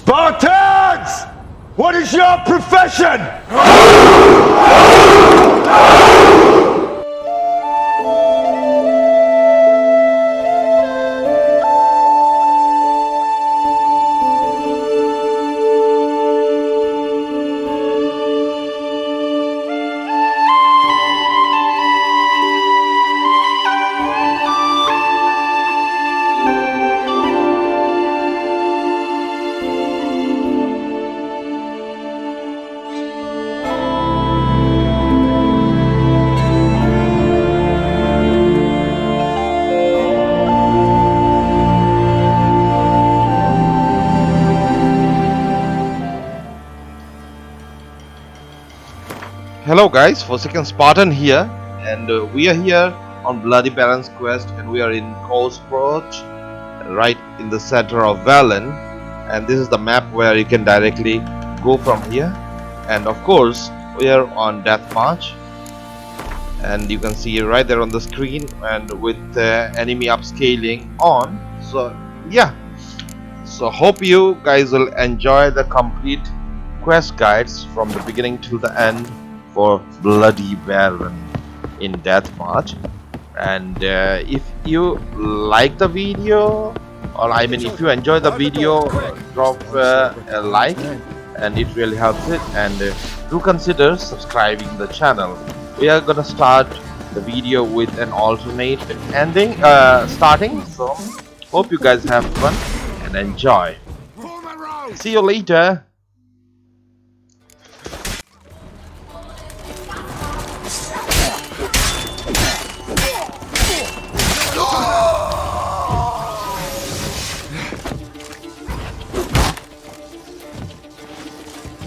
Spartans! What is your profession? Hello guys, ForsakenSpartan here, and we are here on BloodyBaron's quest, and we are in Coastport, right in the center of Velen, and this is the map where you can directly go from here. And of course we are on Deathmarch, and you can see right there on the screen, and with enemy upscaling on. So yeah, so hope you guys will enjoy the complete quest guides from the beginning till the end for BloodyBaron in Deathmarch. And if you like the video, or I mean if you enjoy the video, drop a like, and it really helps it. And do consider subscribing the channel. We are gonna start the video with an alternate ending starting, so hope you guys have fun and enjoy. See you later.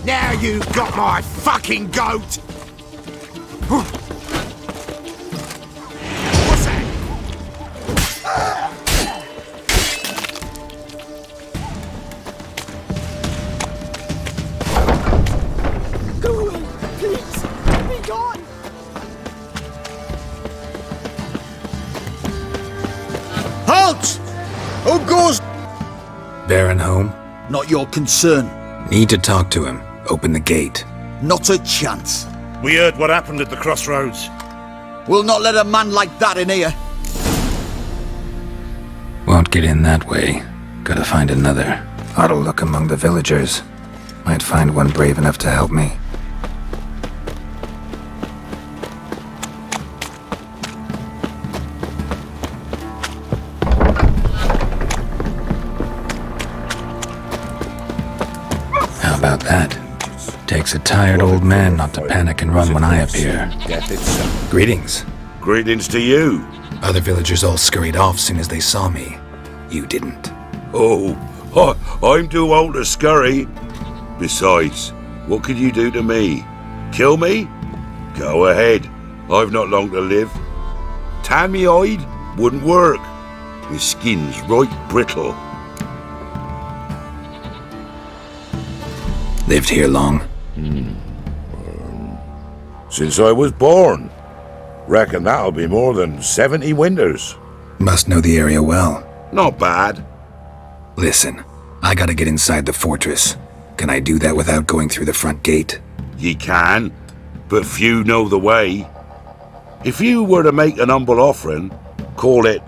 Now you've got my fucking goat! What's that? Go away, please! Be gone! Halt! Who goes? Baron home? Not your concern. Need to talk to him. Open the gate. Not a chance. We heard what happened at the crossroads. We'll not let a man like that in here. Won't get in that way. Gotta find another. Ought to look among the villagers. Might find one brave enough to help me. How about that? Takes a tired old man not to panic and run when I appear. Greetings. Greetings to you. Other villagers all scurried off soon as they saw me. You didn't. Oh, I'm too old to scurry. Besides, what could you do to me? Kill me? Go ahead. I've not long to live. Tan me hide? Wouldn't work. My skin's right brittle. Lived here long? Since I was born. Reckon that'll be more than 70 winters. Must know the area well. Not bad. Listen, I gotta get inside the fortress. Can I do that without going through the front gate? Ye can, but few know the way. If you were to make an humble offering, call it,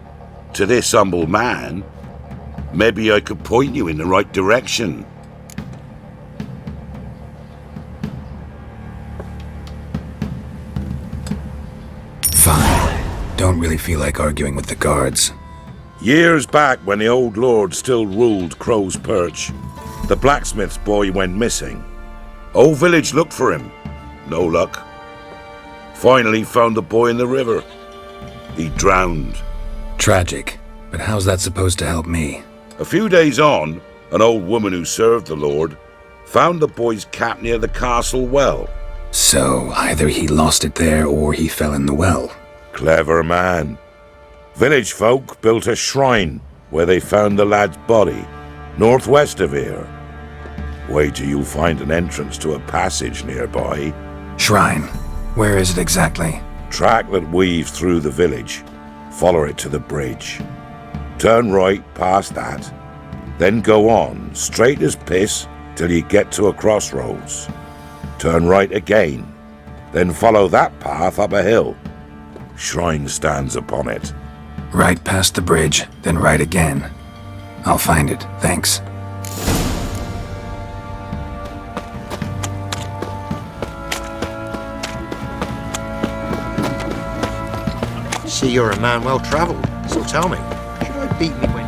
to this humble man, maybe I could point you in the right direction. Fine. Don't really feel like arguing with the guards. Years back, when the old lord still ruled Crow's Perch, the blacksmith's boy went missing. Whole village looked for him. No luck. Finally found the boy in the river. He drowned. Tragic. But how's that supposed to help me? A few days on, an old woman who served the lord found the boy's cap near the castle well. So, either he lost it there or he fell in the well. Clever man. Village folk built a shrine where they found the lad's body, northwest of here. Wait till you find an entrance to a passage nearby. Shrine. Where is it exactly? Track that weaves through the village. Follow it to the bridge. Turn right past that. Then go on, straight as piss, till you get to a crossroads. Turn right again, then follow that path up a hill. Shrine stands upon it. Right past the bridge, then right again. I'll find it, thanks. See, you're a man well travelled, so tell me, should I beat me when...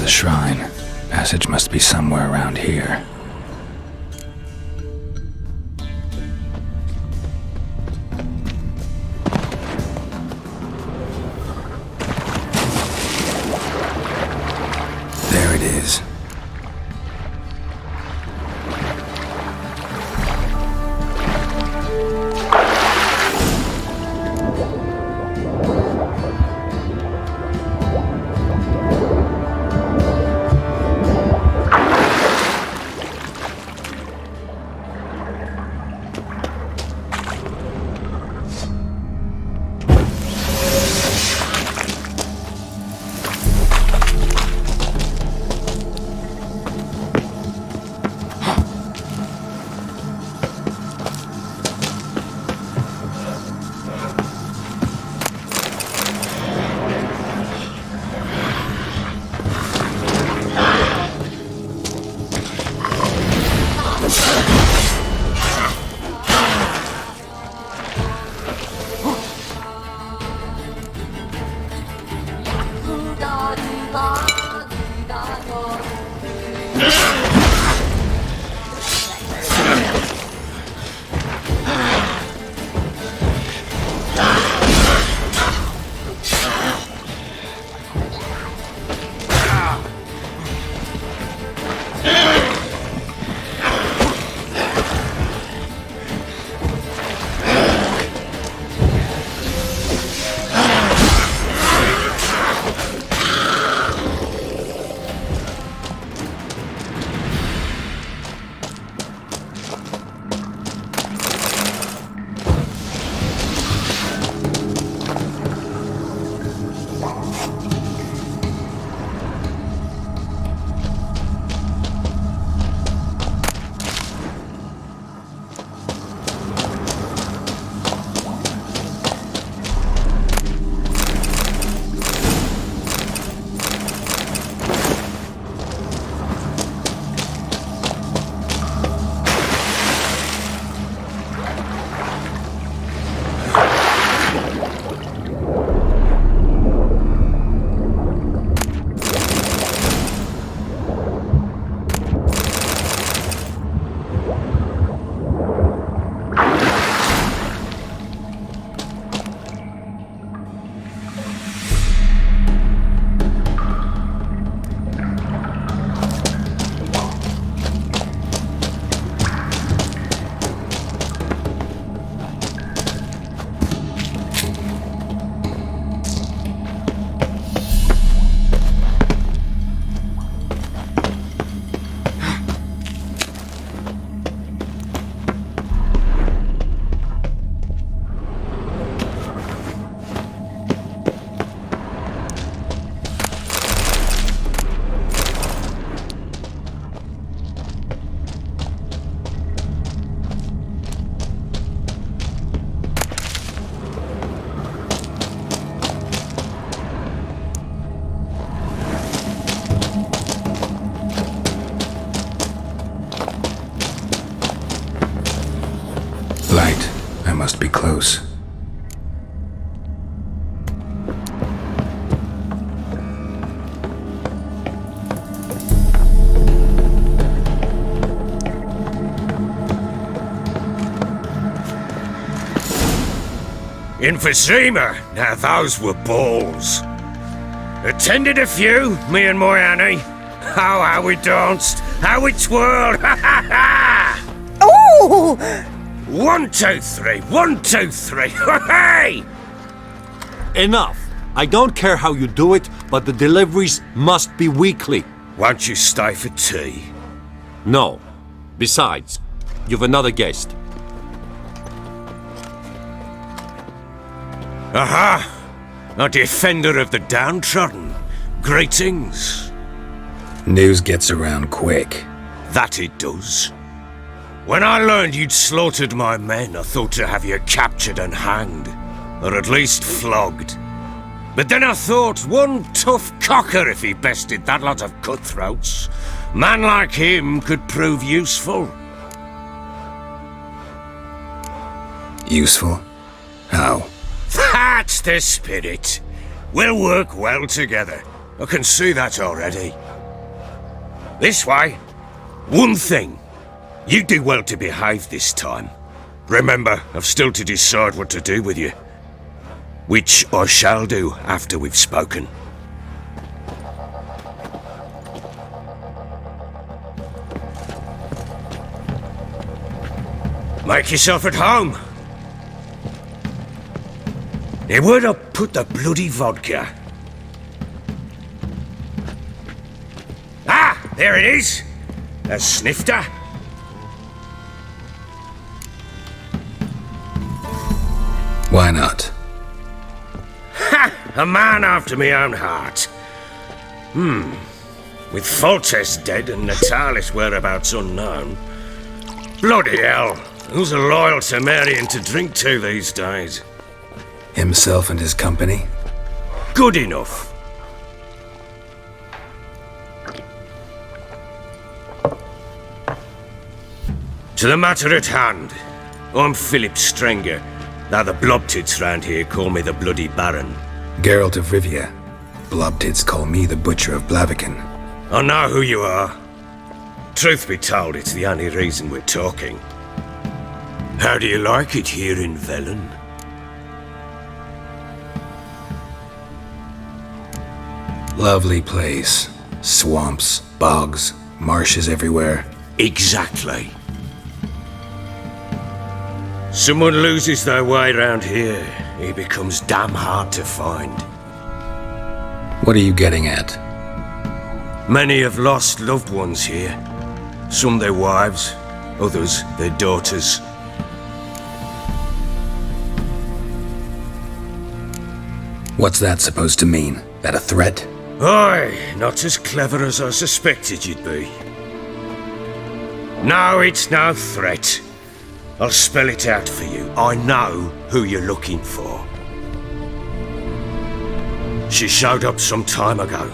Shrine. Passage must be somewhere around here. There it is. Light. I must be close. Emphysema, now those were balls. Attended a few, me and my Annie. Oh, how we danced, how we twirled, ha ha ha! Oh! 1, 2, 3, 1, 2, 3, hey! Enough. I don't care how you do it, but the deliveries must be weekly. Won't you stay for tea? No. Besides, you've another guest. Aha! A defender of the downtrodden. Greetings. News gets around quick. That it does. When I learned you'd slaughtered my men, I thought to have you captured and hanged. Or at least flogged. But then I thought, one tough cocker if he bested that lot of cutthroats. Man like him could prove useful. Useful? How? That's the spirit. We'll work well together. I can see that already. This way. One thing. You do well to behave this time. Remember, I've still to decide what to do with you. Which I shall do after we've spoken. Make yourself at home. Now, where'd I put the bloody vodka? Ah, there it is. A snifter. Why not? Ha! A man after my own heart. With Foltest dead and Natalis' whereabouts unknown. Bloody hell. Who's loyal to Marion to drink to these days? Himself and his company? Good enough. To the matter at hand. I'm Philip Strenger. Now the blobtits round here call me the BloodyBaron. Geralt of Rivia. Blobtits call me the Butcher of Blaviken. I know who you are. Truth be told, it's the only reason we're talking. How do you like it here in Velen? Lovely place. Swamps, bogs, marshes everywhere. Exactly. Someone loses their way round here, he becomes damn hard to find. What are you getting at? Many have lost loved ones here. Some their wives, others their daughters. What's that supposed to mean? That a threat? Aye, not as clever as I suspected you'd be. No, it's no threat. I'll spell it out for you. I know who you're looking for. She showed up some time ago.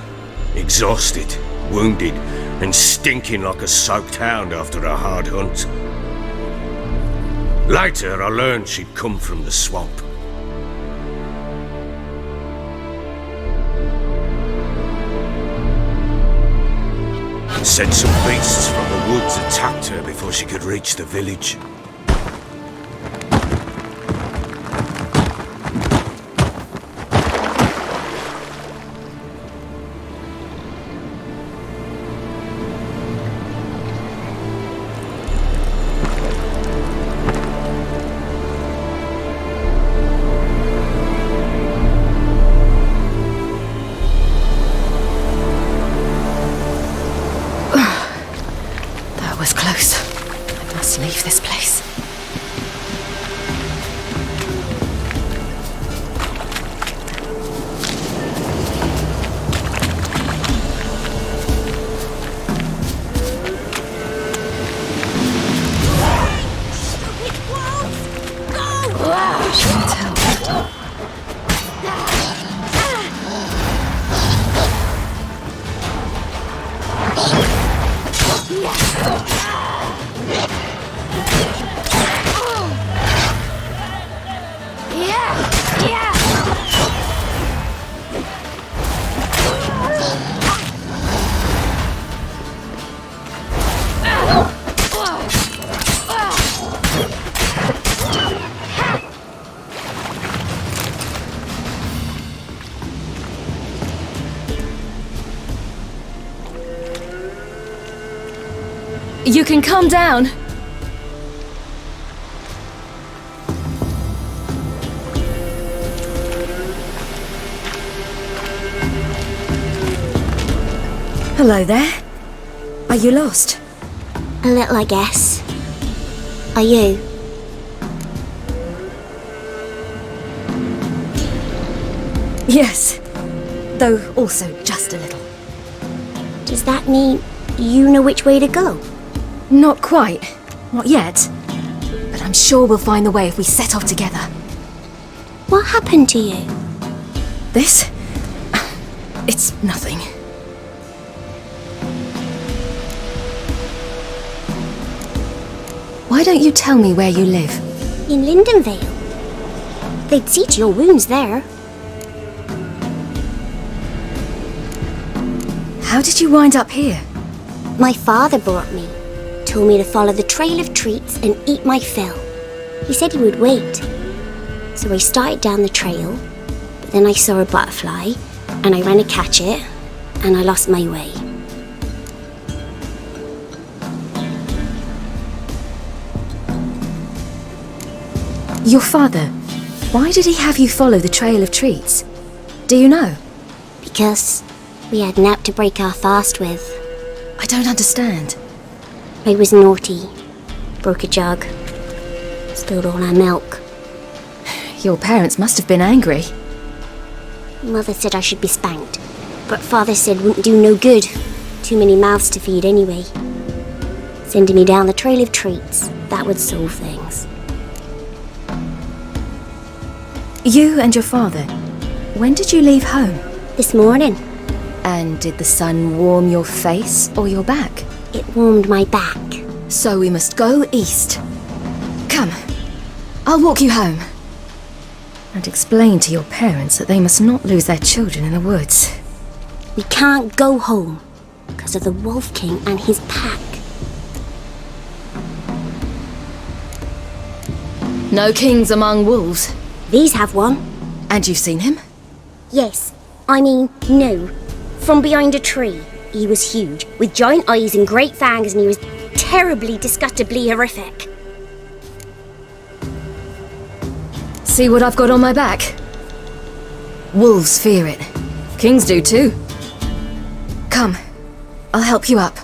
Exhausted, wounded, and stinking like a soaked hound after a hard hunt. Later, I learned she'd come from the swamp. Said some beasts from the woods attacked her before she could reach the village. Leave this place. You can calm down. Hello there. Are you lost? A little, I guess. Are you? Yes. Though also just a little. Does that mean you know which way to go? Not quite. Not yet. But I'm sure we'll find the way if we set off together. What happened to you? This? It's nothing. Why don't you tell me where you live? In Lindenvale. They'd see to your wounds there. How did you wind up here? My father brought me. Told me to follow the trail of treats and eat my fill. He said he would wait. So I started down the trail, but then I saw a butterfly, and I ran to catch it, and I lost my way. Your father, why did he have you follow the trail of treats? Do you know? Because we had an app to break our fast with. I don't understand. I was naughty. Broke a jug. Spilled all our milk. Your parents must have been angry. Mother said I should be spanked, but Father said wouldn't do no good. Too many mouths to feed anyway. Sending me down the trail of treats, that would solve things. You and your father, when did you leave home? This morning. And did the sun warm your face or your back? It warmed my back. So we must go east. Come, I'll walk you home. And explain to your parents that they must not lose their children in the woods. We can't go home because of the Wolf King and his pack. No kings among wolves. These have one. And you've seen him? Yes. I mean, no. From behind a tree. He was huge, with giant eyes and great fangs, and he was terribly, disgustingly horrific. See what I've got on my back? Wolves fear it. Kings do too. Come, I'll help you up.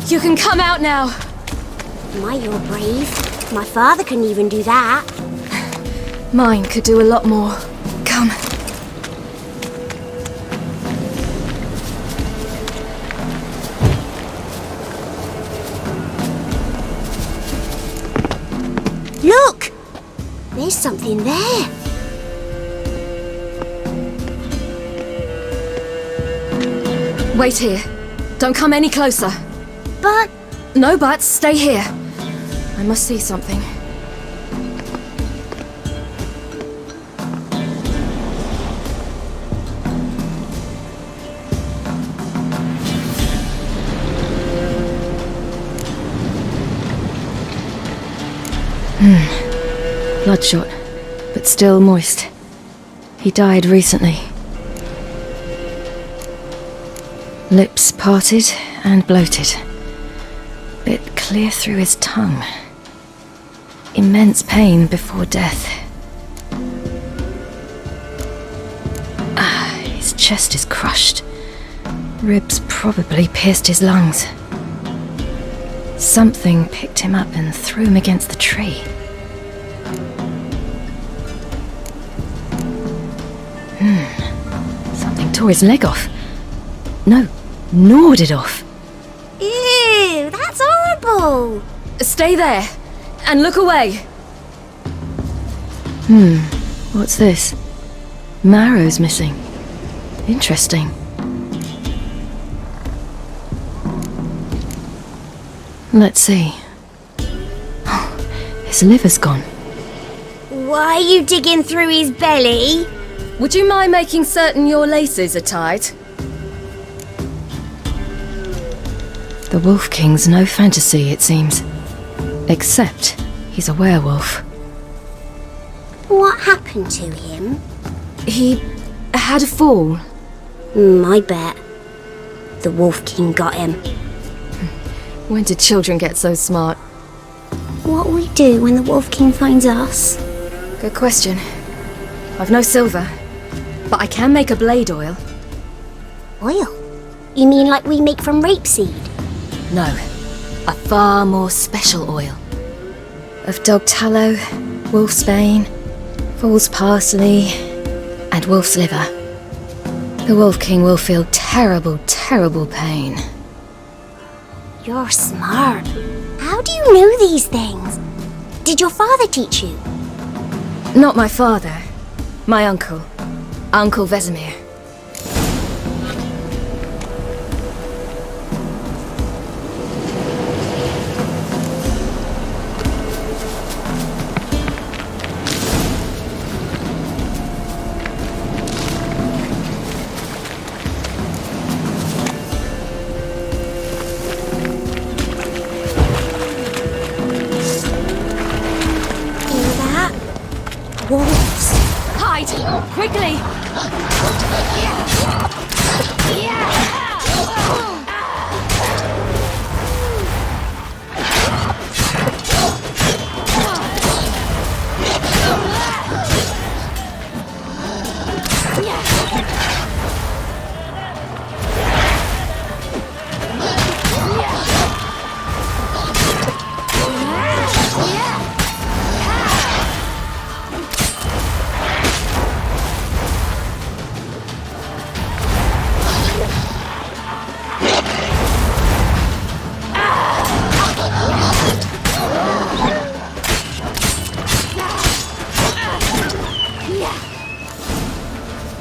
You can come out now. My, you're brave. My father couldn't even do that. Mine could do a lot more. Come. Look! There's something there. Wait here. Don't come any closer. But... No buts. Stay here. I must see something. Bloodshot, but still moist. He died recently. Lips parted and bloated. Bit clear through his tongue. Immense pain before death. His chest is crushed. Ribs probably pierced his lungs. Something picked him up and threw him against the tree. Something tore his leg off. No, gnawed it off. Ew, that's horrible! Stay there, and look away. What's this? Marrow's missing. Interesting. Let's see. His liver's gone. Why are you digging through his belly? Would you mind making certain your laces are tied? The Wolf King's no fantasy, it seems. Except he's a werewolf. What happened to him? He had a fall. I bet. The Wolf King got him. When did children get so smart? What'll we do when the Wolf King finds us? Good question. I've no silver, but I can make a blade oil. Oil? You mean like we make from rapeseed? No, a far more special oil. Of dog tallow, wolf's bane, fool's parsley, and wolf's liver. The Wolf King will feel terrible, terrible pain. You're smart. How do you know these things? Did your father teach you? Not my father. My uncle. Uncle Vesemir. Wolves. Hide! Quickly!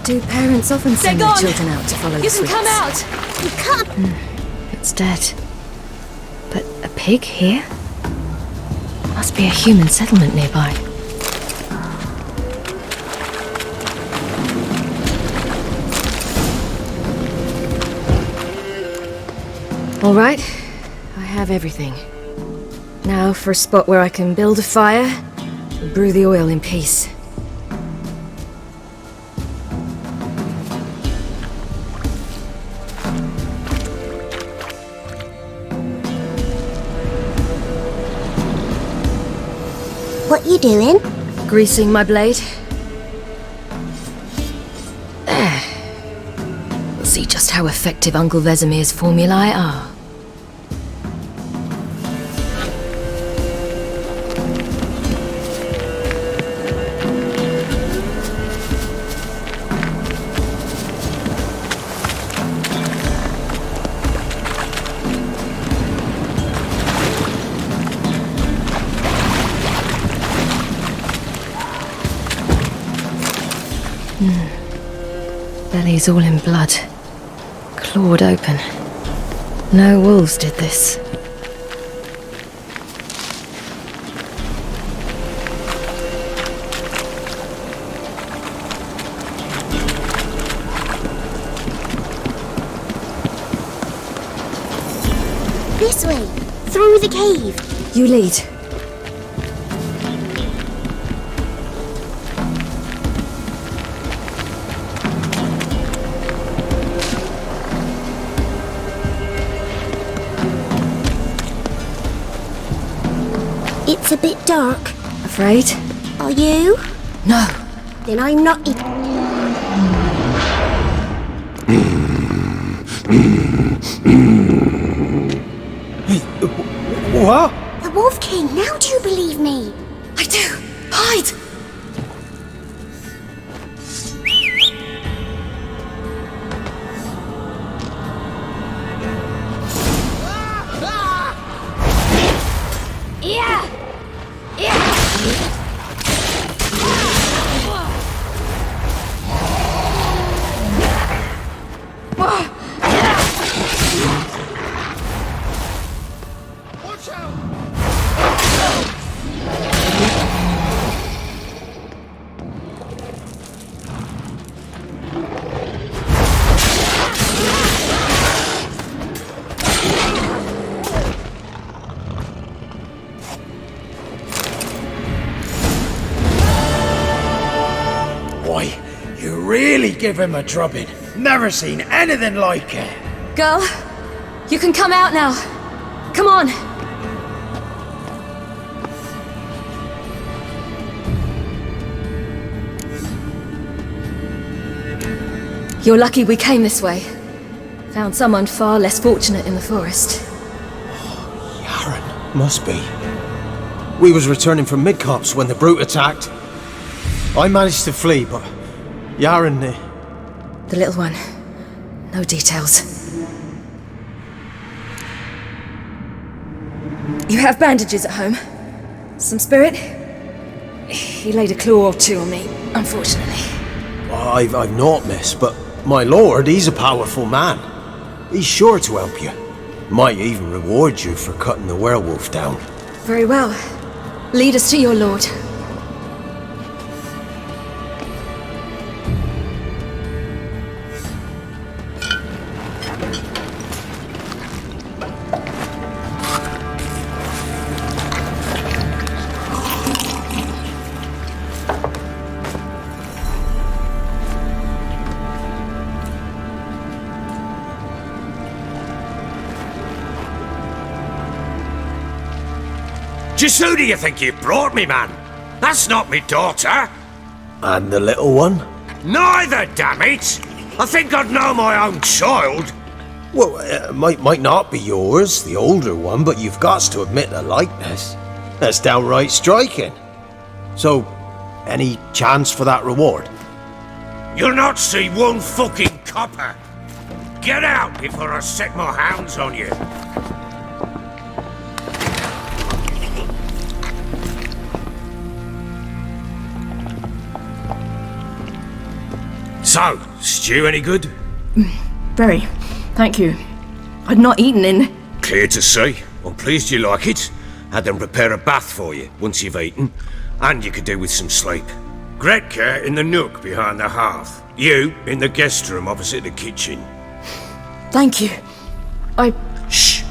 Do parents often send their children out to follow the sweets? You can come out! You can't! It's dead. But a pig here? Must be a human settlement nearby. All right, I have everything. Now for a spot where I can build a fire and brew the oil in peace. What you doing? Greasing my blade. We'll see just how effective Uncle Vesemir's formulae are. Belly's all in blood. Clawed open. No wolves did this. This way, through the cave. You lead. It's a bit dark. Afraid? Are you? No. Then I'm not. What? The Wolf King. Now do you believe me? I do. Hide! Boy, you really give him a drubbing. Never seen anything like it. Girl, you can come out now. Come on. You're lucky we came this way. Found someone far less fortunate in the forest. Yaron, must be. We was returning from Midcops when the brute attacked. I managed to flee, but Yaron... The little one. No details. You have bandages at home? Some spirit? He laid a claw or two on me, unfortunately. I've not, miss, but my lord, he's a powerful man. He's sure to help you. Might even reward you for cutting the werewolf down. Very well. Lead us to your lord. Just who do you think you brought me, man? That's not me daughter. And the little one? Neither, damn it! I think I'd know my own child. Well, it might not be yours, the older one, but you've got to admit the likeness. That's downright striking. So, any chance for that reward? You'll not see one fucking copper. Get out before I set my hounds on you. So, stew any good? Very. Thank you. I'd not eaten in... Clear to see. I'm pleased you like it. Had them prepare a bath for you once you've eaten, and you could do with some sleep. Gretka in the nook behind the hearth. You in the guest room opposite the kitchen. Thank you. Shh.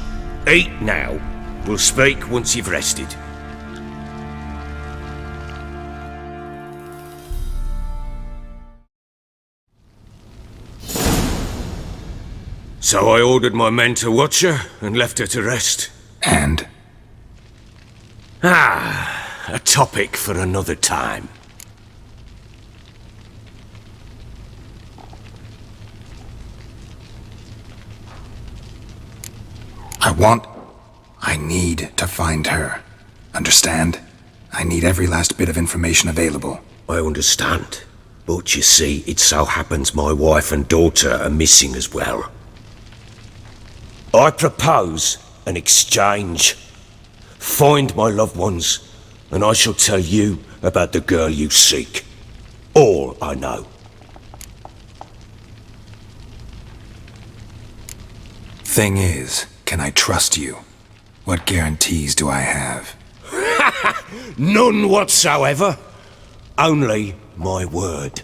Eat now. We'll speak once you've rested. So I ordered my men to watch her and left her to rest. And? A topic for another time. I need to find her. Understand? I need every last bit of information available. I understand. But you see, it so happens my wife and daughter are missing as well. I propose an exchange. Find my loved ones, and I shall tell you about the girl you seek. All I know. Thing is, can I trust you? What guarantees do I have? None whatsoever. Only my word.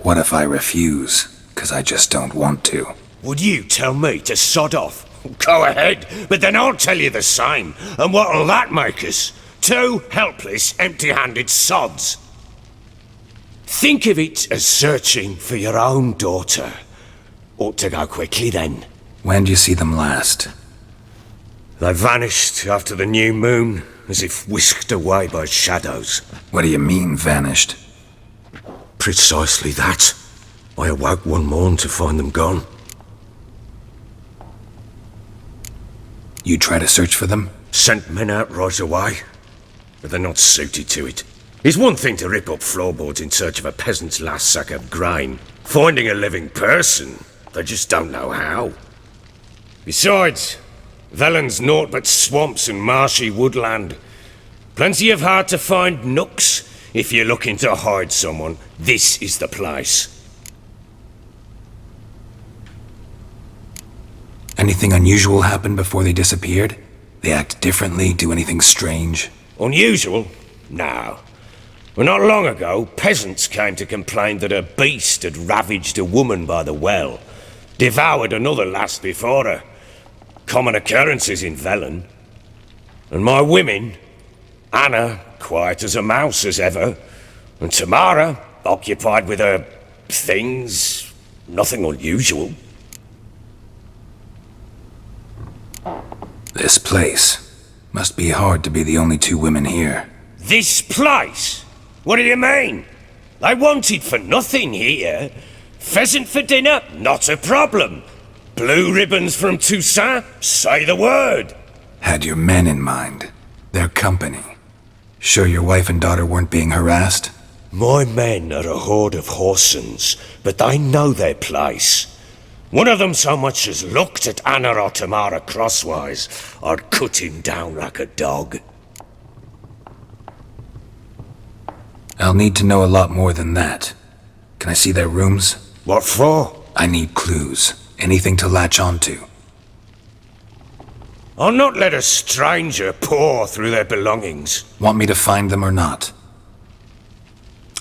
What if I refuse? 'cause I just don't want to. Would you tell me to sod off? Go ahead, but then I'll tell you the same. And what'll that make us? Two helpless, empty-handed sods. Think of it as searching for your own daughter. Ought to go quickly then. When'd you see them last? They vanished after the new moon, as if whisked away by shadows. What do you mean, vanished? Precisely that. I awoke one morn to find them gone. You try to search for them? Sent men out right away, but they're not suited to it. It's one thing to rip up floorboards in search of a peasant's last sack of grain. Finding a living person, they just don't know how. Besides, Velen's naught but swamps and marshy woodland. Plenty of hard-to-find nooks. If you're looking to hide someone, this is the place. Anything unusual happen before they disappeared? They act differently, do anything strange? Unusual? No. Well, not long ago, peasants came to complain that a beast had ravaged a woman by the well. Devoured another lass before her. Common occurrences in Velen. And my women, Anna, quiet as a mouse as ever, and Tamara, occupied with her things, nothing unusual. This place. Must be hard to be the only two women here. This place? What do you mean? They wanted for nothing here. Pheasant for dinner? Not a problem. Blue ribbons from Toussaint? Say the word. Had your men in mind. Their company. Sure your wife and daughter weren't being harassed? My men are a horde of horsens, but they know their place. One of them so much as looked at Anna or Tamara crosswise, I'd cut him down like a dog. I'll need to know a lot more than that. Can I see their rooms? What for? I need clues. Anything to latch onto. I'll not let a stranger pore through their belongings. Want me to find them or not?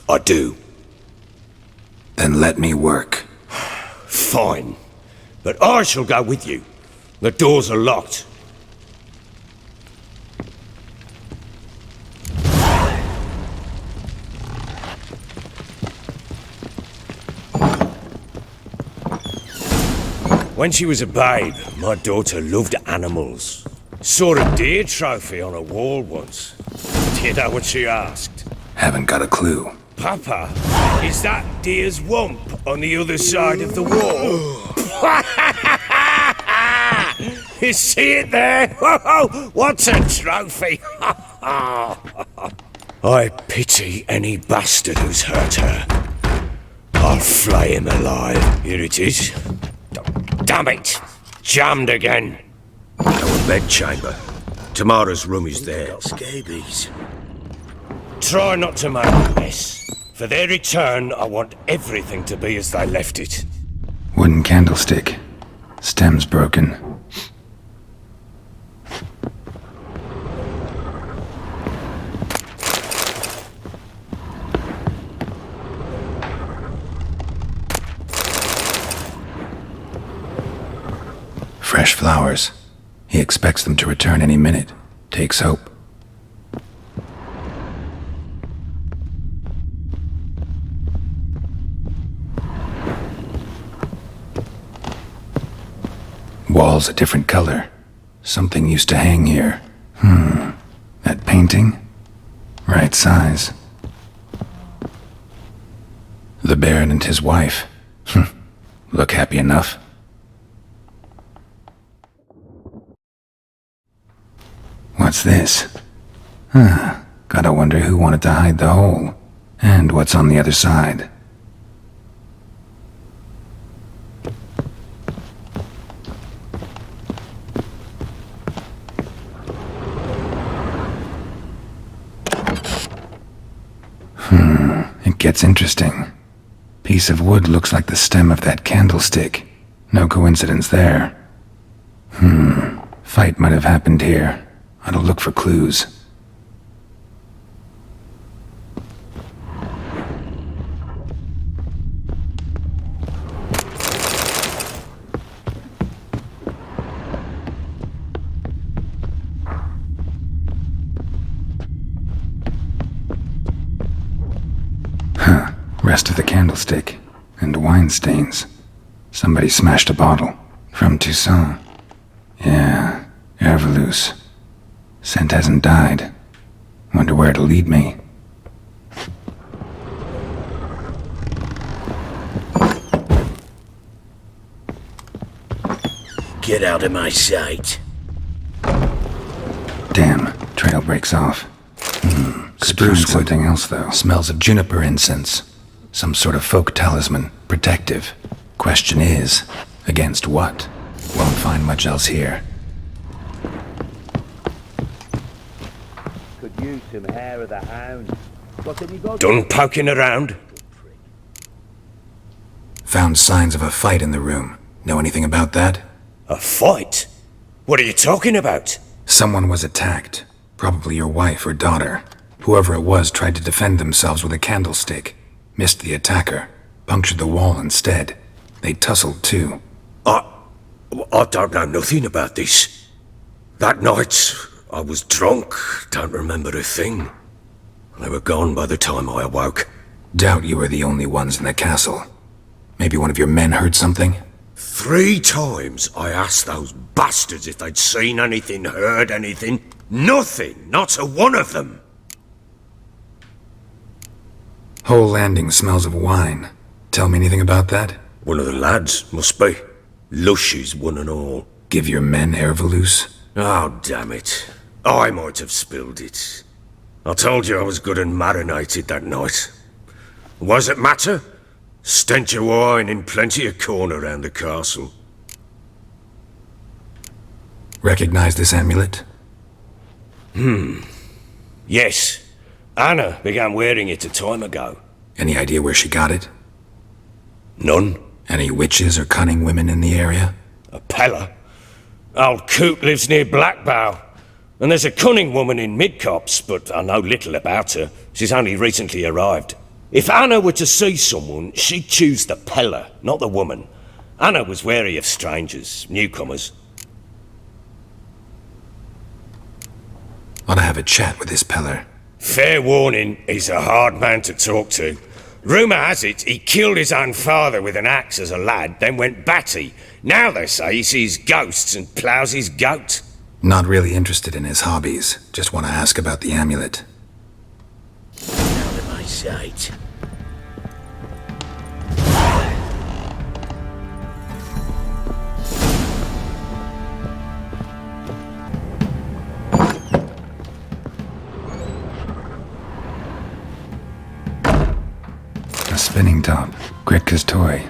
I do. Then let me work. Fine. But I shall go with you. The doors are locked. When she was a babe, my daughter loved animals. Saw a deer trophy on a wall once. Do you know what she asked? Haven't got a clue. Papa, is that deer's wump on the other side of the wall? You see it there? Whoa, what a trophy! I pity any bastard who's hurt her. I'll flay him alive. Here it is. Damn it! Jammed again. Our bedchamber. Tamara's room is there. Scabies. Try not to make a mess. For their return, I want everything to be as they left it. Wooden candlestick. Stem's broken. Fresh flowers. He expects them to return any minute. Takes hope. Walls a different color. Something used to hang here. That painting? Right size. The Baron and his wife. Look happy enough. What's this? Gotta wonder who wanted to hide the hole. And what's on the other side. It gets interesting. Piece of wood looks like the stem of that candlestick. No coincidence there. Fight might have happened here. I'll look for clues. rest of the candlestick, and wine stains. Somebody smashed a bottle. From Toussaint. Yeah, Hervelus. Scent hasn't died. Wonder where it'll lead me. Get out of my sight. Damn, trail breaks off. Spruce something else, though. Smells of juniper incense. Some sort of folk talisman. Protective. Question is, against what? Won't find much else here. Could use some hair of the hound. What have you got? Done poking around? Found signs of a fight in the room. Know anything about that? A fight? What are you talking about? Someone was attacked. Probably your wife or daughter. Whoever it was tried to defend themselves with a candlestick. Missed the attacker. Punctured the wall instead. They tussled too. I don't know nothing about this. That night, I was drunk. Don't remember a thing. They were gone by the time I awoke. Doubt you were the only ones in the castle. Maybe one of your men heard something? 3 times I asked those bastards if they'd seen anything, heard anything. Nothing! Not a one of them! Whole landing smells of wine. Tell me anything about that? One of the lads, must be. Lushes, one and all. Give your men Hervelus? Oh, damn it. I might have spilled it. I told you I was good and marinated that night. What does it matter? Stench of wine in plenty of corn around the castle. Recognize this amulet? Yes. Anna began wearing it a time ago. Any idea where she got it? None. Any witches or cunning women in the area? A Pella. Old Coot lives near Blackbow. And there's a cunning woman in Midcopse, but I know little about her. She's only recently arrived. If Anna were to see someone, she'd choose the Pella, not the woman. Anna was wary of strangers, newcomers. Ought to have a chat with this Peller. Fair warning, he's a hard man to talk to. Rumour has it he killed his own father with an axe as a lad, then went batty. Now they say he sees ghosts and ploughs his goat. Not really interested in his hobbies. Just want to ask about the amulet. Out of my sight. A spinning top. Gretka's toy.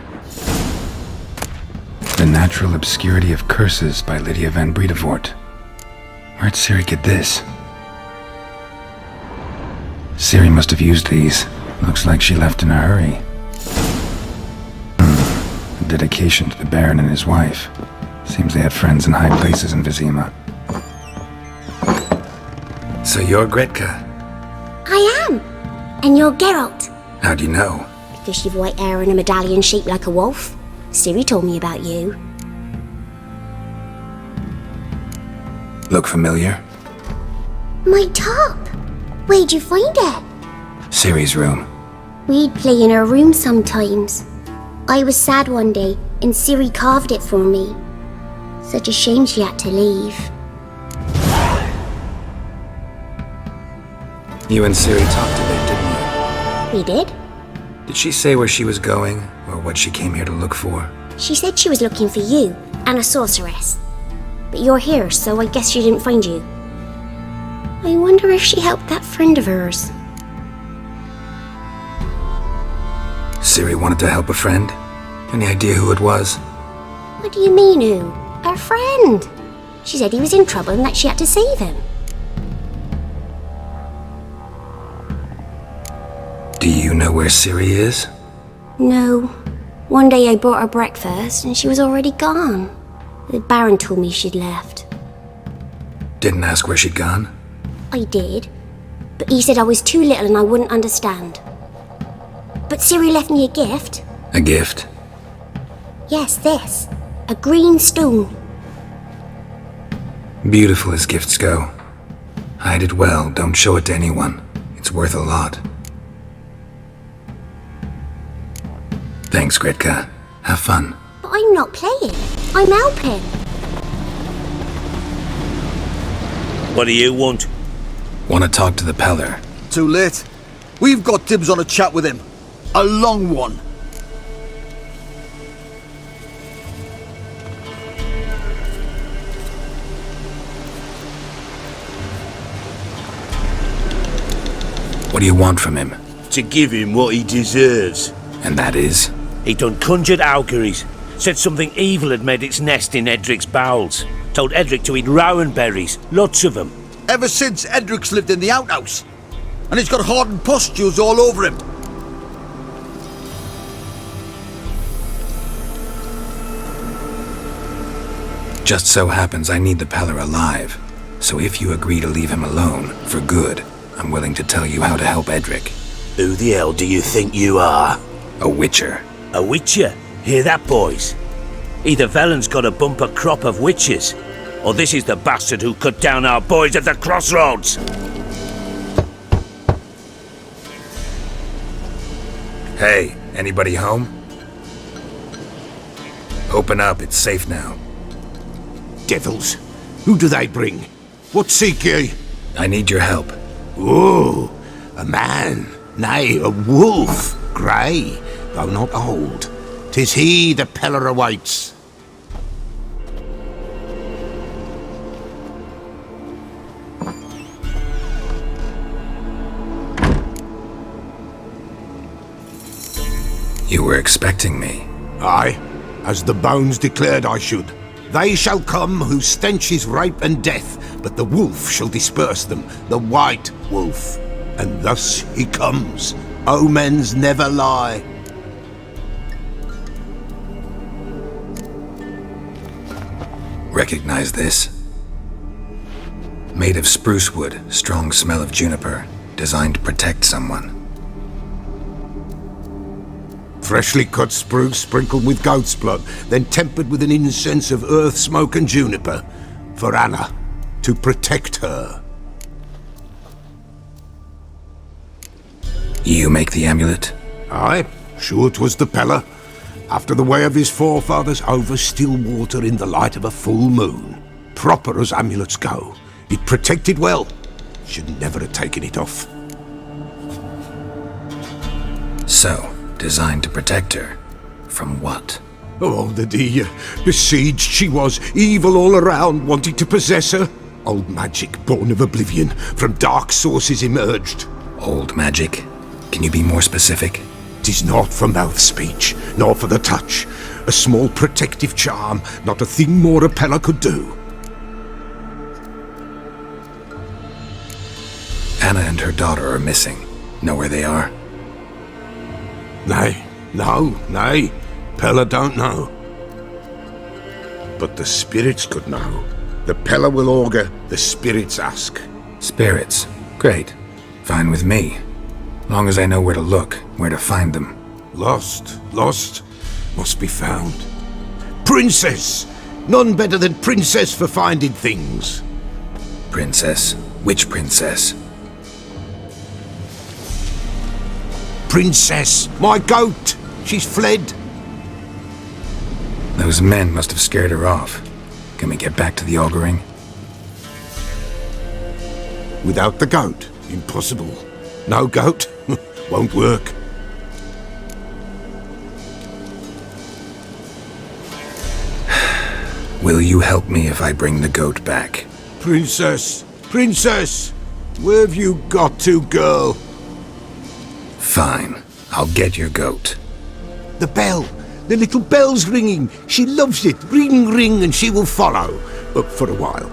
The Natural Obscurity of Curses by Lydia van Bredevoort. Where'd Ciri get this? Ciri must have used these. Looks like she left in a hurry. A dedication to the Baron and his wife. Seems they had friends in high places in Vizima. So you're Gretka? I am. And you're Geralt. How do you know? Because you've white hair and a medallion shaped like a wolf. Ciri told me about you. Look familiar? My top. Where'd you find it? Ciri's room. We'd play in her room sometimes. I was sad one day, and Ciri carved it for me. Such a shame she had to leave. You and Ciri talked a bit, didn't you? We did. Did she say where she was going, or what she came here to look for? She said she was looking for you, and a sorceress. But you're here, so I guess she didn't find you. I wonder if she helped that friend of hers. Ciri wanted to help a friend? Any idea who it was? What do you mean, who? Her friend. She said he was in trouble and that she had to save him. Do you know where Ciri is? No. One day I brought her breakfast and she was already gone. The Baron told me she'd left. Didn't ask where she'd gone? I did, but he said I was too little and I wouldn't understand. But Ciri left me a gift. A gift? Yes, this. A green stone. Beautiful as gifts go. Hide it well, don't show it to anyone. It's worth a lot. Thanks, Gretka. Have fun. But I'm not playing. I'm helping. What do you want? Want to talk to the Peller? Too late. We've got dibs on a chat with him. A long one. What do you want from him? To give him what he deserves. And that is? He done conjured auguries. Said something evil had made its nest in Edric's bowels. Told Edric to eat rowan berries. Lots of them. Ever since Edric's lived in the outhouse. And he's got hardened pustules all over him. Just so happens I need the Peller alive. So if you agree to leave him alone, for good, I'm willing to tell you how to help Edric. Who the hell do you think you are? A witcher. A witcher? Hear that, boys? Either Velen's got a bumper crop of witches, or this is the bastard who cut down our boys at the crossroads! Hey, anybody home? Open up, it's safe now. Devils! Who do they bring? What seek ye? I need your help. Oh, a man, nay, a wolf, grey, though not old. 'Tis he the Peller awaits. You were expecting me. Aye, as the bones declared I should. They shall come whose stench is rape and death, but the wolf shall disperse them, the white wolf. And thus he comes. Omens never lie. Recognize this? Made of spruce wood, strong smell of juniper, designed to protect someone. Freshly cut spruce sprinkled with goat's blood, then tempered with an incense of earth, smoke and juniper. For Anna, to protect her. You make the amulet? Aye, sure 'twas the Peller. After the way of his forefathers, over still water in the light of a full moon. Proper as amulets go. It protected well. Should never have taken it off. So, designed to protect her. From what? Oh, the dear. Besieged she was, evil all around, wanting to possess her. Old magic, born of oblivion, from dark sources emerged. Old magic? Can you be more specific? 'Tis not for mouth speech, nor for the touch. A small protective charm, not a thing more a Peller could do. Anna and her daughter are missing. Know where they are? Nay, nay. Peller don't know. But the spirits could know. The Peller will augur, the spirits ask. Spirits? Great. Fine with me. Long as I know where to look, where to find them. Lost, must be found. Princess! None better than Princess for finding things. Princess? Which princess? Princess, my goat! She's fled. Those men must have scared her off. Can we get back to the auguring? Without the goat, impossible. No goat, won't work. Will you help me if I bring the goat back? Princess, where have you got to, girl? Fine, I'll get your goat. The bell, the little bell's ringing. She loves it. Ring, ring, and she will follow. Up for a while.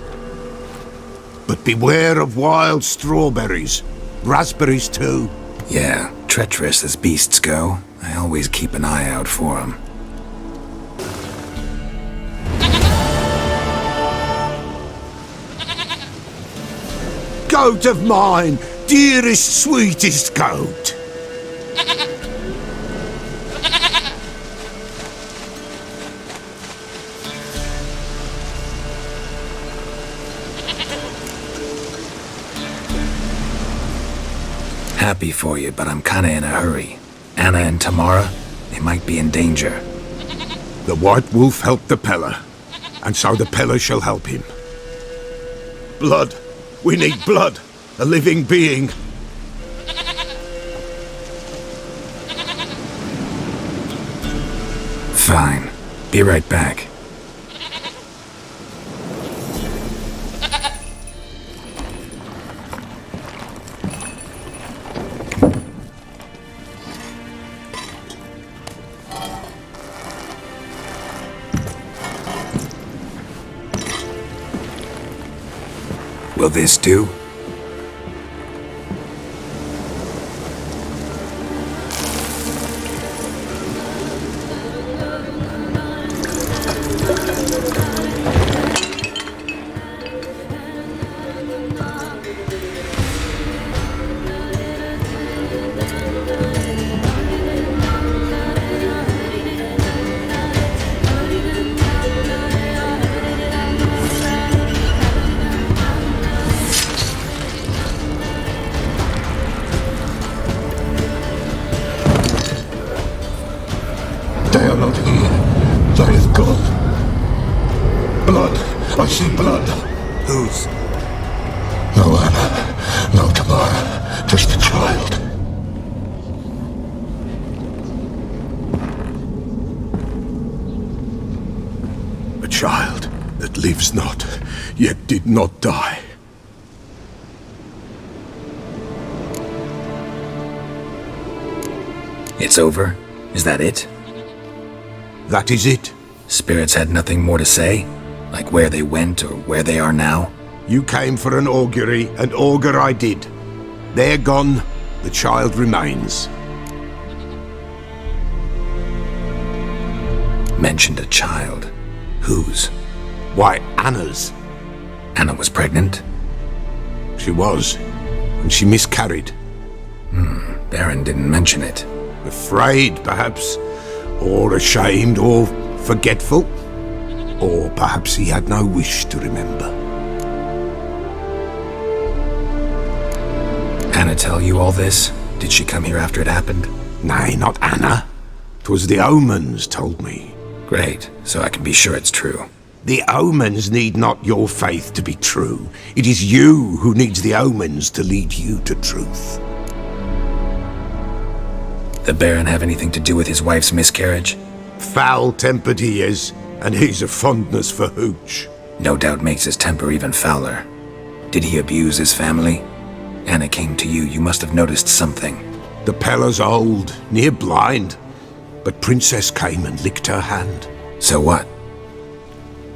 But beware of wild strawberries. Raspberries too. Yeah, treacherous as beasts go. I always keep an eye out for them. Goat of mine, dearest, sweetest goat. Happy for you, but I'm kinda in a hurry. Anna and Tamara? They might be in danger. The White Wolf helped the Peller, and so the Peller shall help him. Blood. We need blood. A living being. Fine. Be right back. Will this do? They are not here. They is gone. Blood. I see blood. Whose? No Anna. No Tamara. Just the child. A child that lives not, yet did not die. It's over? Is that it? That is it. Spirits had nothing more to say? Like where they went or where they are now? You came for an augury, and augur I did. They're gone, the child remains. Mentioned a child. Whose? Why, Anna's. Anna was pregnant? She was, and she miscarried. Baron didn't mention it. Afraid, perhaps, or ashamed, or forgetful. Or perhaps he had no wish to remember. Anna tell you all this? Did she come here after it happened? Nay, not Anna. 'Twas the omens told me. Great, so I can be sure it's true. The omens need not your faith to be true. It is you who needs the omens to lead you to truth. The Baron have anything to do with his wife's miscarriage? Foul-tempered he is, and he's a fondness for hooch. No doubt makes his temper even fouler. Did he abuse his family? Anna came to you, you must have noticed something. The Peller's old, near blind, but Princess came and licked her hand. So what?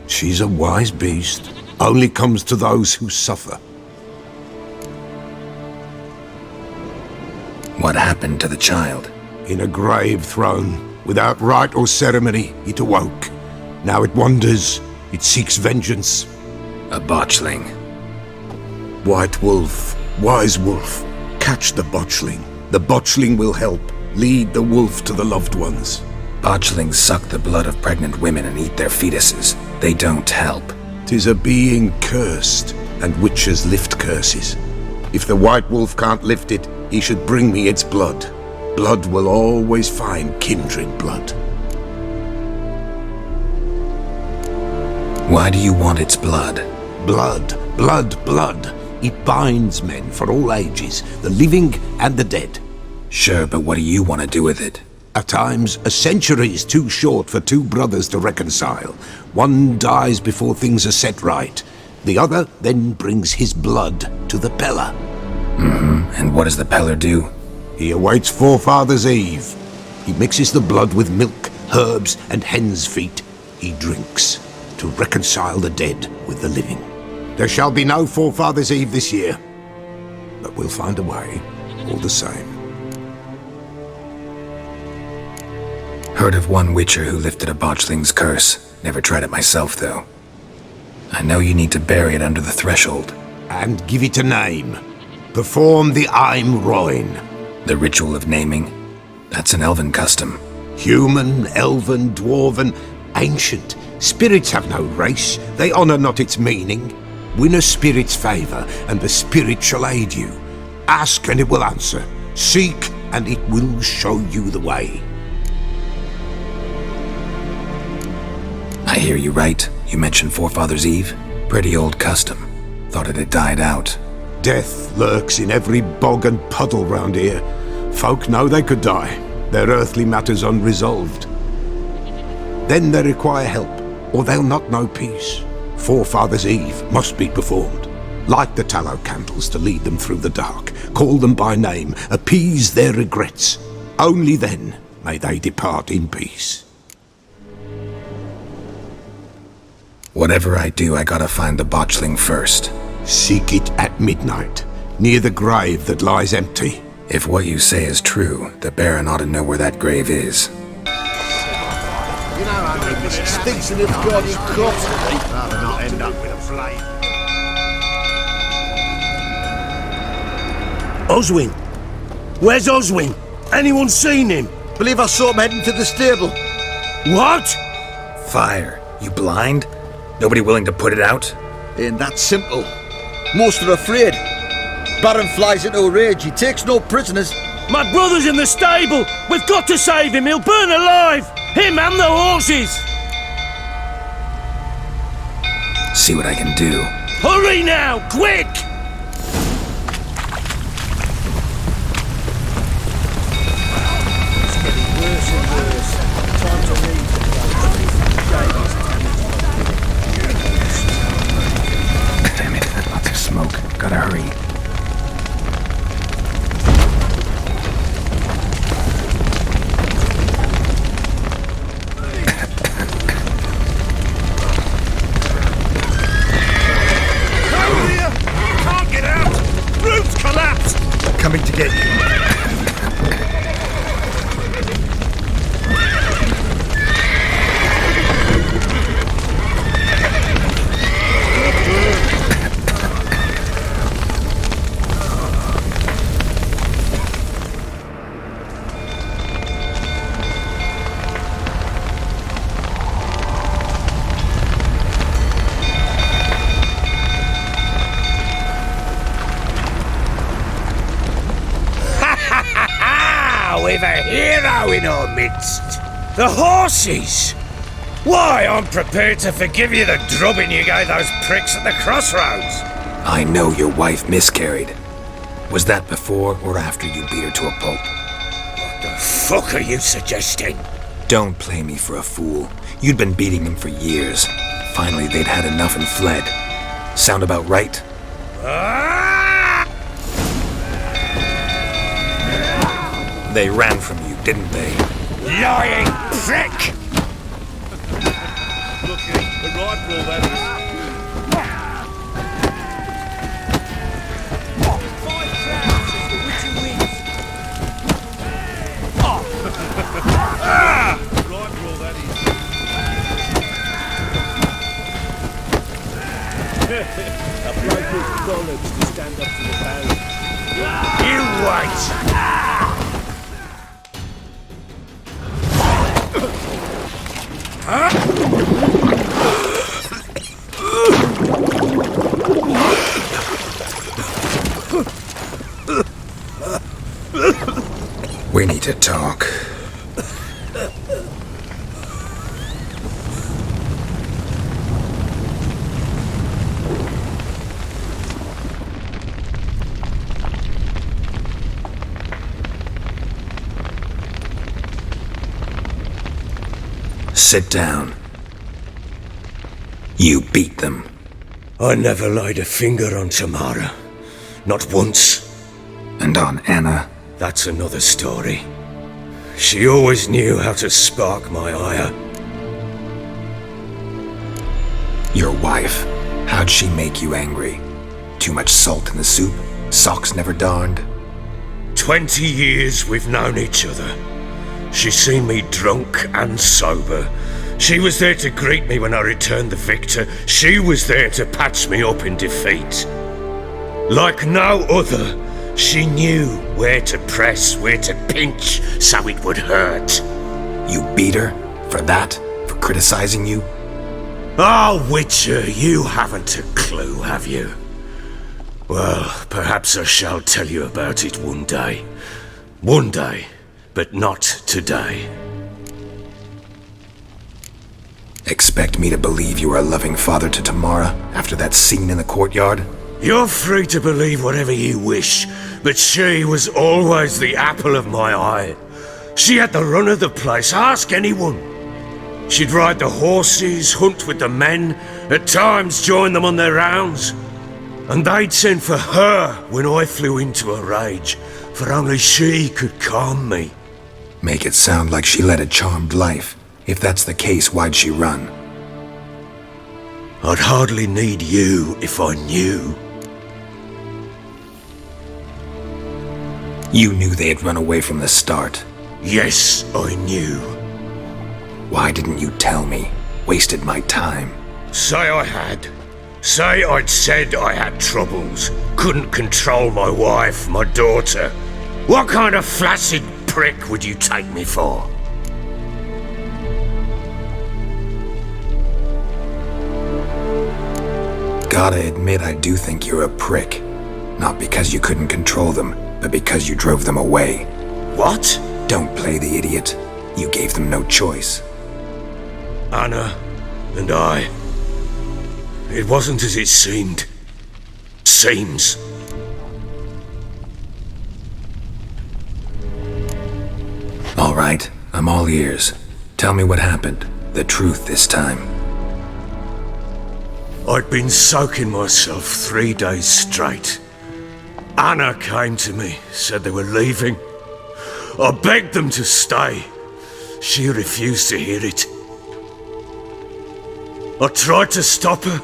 She's a wise beast, only comes to those who suffer. What happened to the child? In a grave thrown, without rite or ceremony, it awoke. Now it wanders, it seeks vengeance. A botchling. White Wolf, Wise Wolf, catch the botchling. The botchling will help, lead the wolf to the loved ones. Botchlings suck the blood of pregnant women and eat their fetuses. They don't help. 'Tis a being cursed, and witches lift curses. If the White Wolf can't lift it, he should bring me its blood. Blood will always find kindred blood. Why do you want its blood? Blood, blood, blood. It binds men for all ages, the living and the dead. Sure, but what do you want to do with it? At times, a century is too short for two brothers to reconcile. One dies before things are set right. The other then brings his blood to the Peller. And what does the Peller do? He awaits Forefathers' Eve. He mixes the blood with milk, herbs, and hen's feet. He drinks to reconcile the dead with the living. There shall be no Forefathers' Eve this year, but we'll find a way, all the same. Heard of one witcher who lifted a botchling's curse. Never tried it myself, though. I know you need to bury it under the threshold. And give it a name. Perform the Aim Roin. The ritual of naming? That's an elven custom. Human, elven, dwarven, ancient. Spirits have no race. They honor not its meaning. Win a spirit's favor, and the spirit shall aid you. Ask, and it will answer. Seek, and it will show you the way. I hear you right. You mentioned Forefathers' Eve? Pretty old custom. Thought it had died out. Death lurks in every bog and puddle round here. Folk know they could die, their earthly matters unresolved. Then they require help, or they'll not know peace. Forefathers' Eve must be performed. Light the tallow candles to lead them through the dark. Call them by name, appease their regrets. Only then may they depart in peace. Whatever I do, I gotta find the botchling first. Seek it at midnight, near the grave that lies empty. If what you say is true, the Baron ought to know where that grave is. You know how many stinks in this goddamn corpse today? Rather not end up with a flame. Oswin! Where's Oswin? Anyone seen him? Believe I saw him heading to the stable. What? Fire. You blind? Nobody willing to put it out? Ain't that simple. Most are afraid. Baron flies into a rage. He takes no prisoners. My brother's in the stable! We've got to save him! He'll burn alive! Him and the horses! See what I can do. Hurry now! Quick! It's getting worse and worse. Time to leave. Damn it, lots of smoke. Gotta hurry. Coming to get you. We've a hero in our midst. The horses! Why, I'm prepared to forgive you the drubbing you gave those pricks at the crossroads. I know your wife miscarried. Was that before or after you beat her to a pulp? What the fuck are you suggesting? Don't play me for a fool. You'd been beating them for years. Finally, they'd had enough and fled. Sound about right? They ran from you, didn't they? Lying prick! Looking, the rifle that is. 5 crowns is the witcher wins. Rifle that is. A bloke with bollocks to stand up to the Baron. You wait! We need to talk. Sit down. You beat them. I never laid a finger on Tamara. Not once. And on Anna? That's another story. She always knew how to spark my ire. Your wife. How'd she make you angry? Too much salt in the soup? Socks never darned? 20 years we've known each other. She's seen me drunk and sober. She was there to greet me when I returned the victor. She was there to patch me up in defeat. Like no other, she knew where to press, where to pinch, so it would hurt. You beat her? For that? For criticizing you? Ah, Witcher, you haven't a clue, have you? Well, perhaps I shall tell you about it one day. One day, but not today. Expect me to believe you are a loving father to Tamara after that scene in the courtyard? You're free to believe whatever you wish, but she was always the apple of my eye. She had the run of the place, ask anyone. She'd ride the horses, hunt with the men, at times join them on their rounds. And they'd send for her when I flew into a rage, for only she could calm me. Make it sound like she led a charmed life. If that's the case, why'd she run? I'd hardly need you if I knew. You knew they had run away from the start. Yes, I knew. Why didn't you tell me? Wasted my time. Say I had. Say I'd said I had troubles. Couldn't control my wife, my daughter. What kind of flaccid prick would you take me for? Gotta admit, I do think you're a prick. Not because you couldn't control them, but because you drove them away. What? Don't play the idiot. You gave them no choice. Anna and I. It wasn't as it seemed. Seems. All right, I'm all ears. Tell me what happened. The truth this time. I'd been soaking myself 3 days straight. Anna came to me, said they were leaving. I begged them to stay. She refused to hear it. I tried to stop her.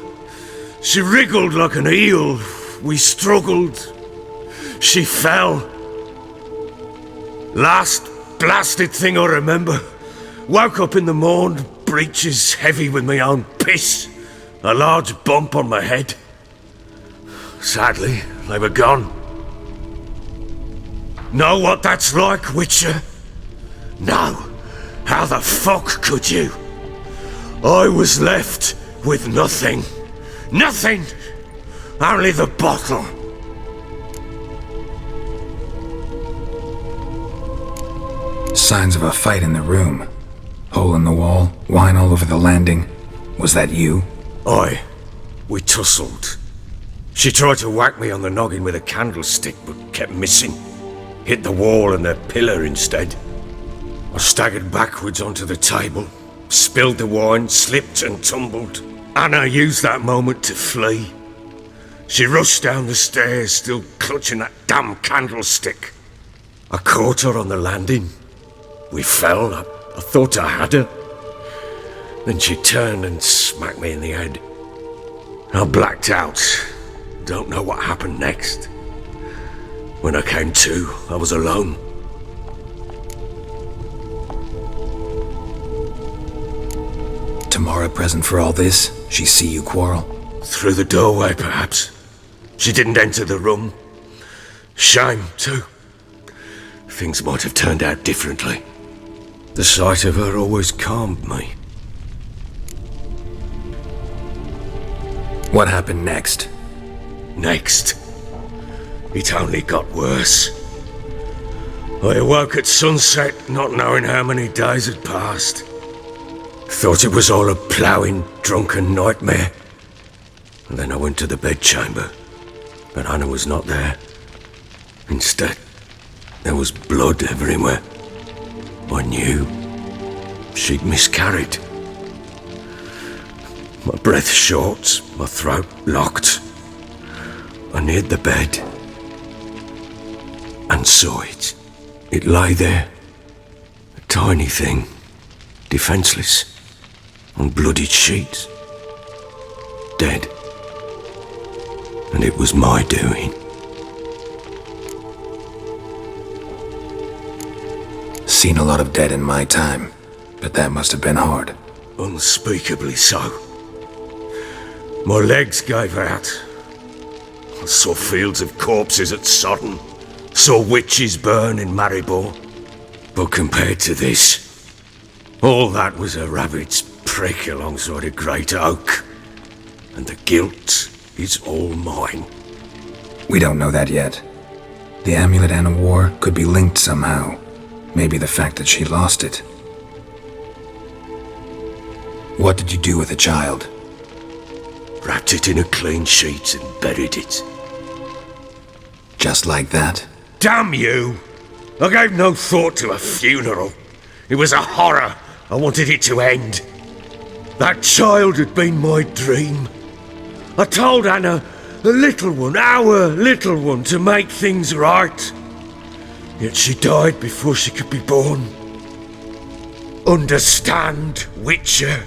She wriggled like an eel. We struggled. She fell. Last blasted thing I remember. Woke up in the morn, breeches heavy with my own piss. A large bump on my head. Sadly, they were gone. Know what that's like, Witcher? No. How the fuck could you? I was left with nothing. Nothing! Only the bottle. Signs of a fight in the room. Hole in the wall, wine all over the landing. Was that you? Aye. We tussled. She tried to whack me on the noggin with a candlestick, but kept missing. Hit the wall and the pillar instead. I staggered backwards onto the table, spilled the wine, slipped and tumbled. Anna used that moment to flee. She rushed down the stairs, still clutching that damn candlestick. I caught her on the landing. We fell. I thought I had her. Then she turned and smacked me in the head. I blacked out. Don't know what happened next. When I came to, I was alone. Tamara present for all this? She see you quarrel? Through the doorway, perhaps. She didn't enter the room. Shame, too. Things might have turned out differently. The sight of her always calmed me. What happened next? Next? It only got worse. I awoke at sunset, not knowing how many days had passed. Thought it was all a ploughing, drunken nightmare. And then I went to the bedchamber, but Anna was not there. Instead, there was blood everywhere. I knew she'd miscarried. My breath short, my throat locked. I neared the bed and saw it. It lay there, a tiny thing, defenseless, on bloodied sheets, dead. And it was my doing. Seen a lot of dead in my time, but that must have been hard. Unspeakably so. My legs gave out. I saw fields of corpses at Sodden, saw witches burn in Maribor. But compared to this, all that was a rabbit's prick alongside a great oak. And the guilt is all mine. We don't know that yet. The amulet Anna wore could be linked somehow. Maybe the fact that she lost it. What did you do with the child? Wrapped it in a clean sheet and buried it. Just like that? Damn you! I gave no thought to a funeral. It was a horror. I wanted it to end. That child had been my dream. I told Anna, the little one, our little one, to make things right. Yet she died before she could be born. Understand, Witcher?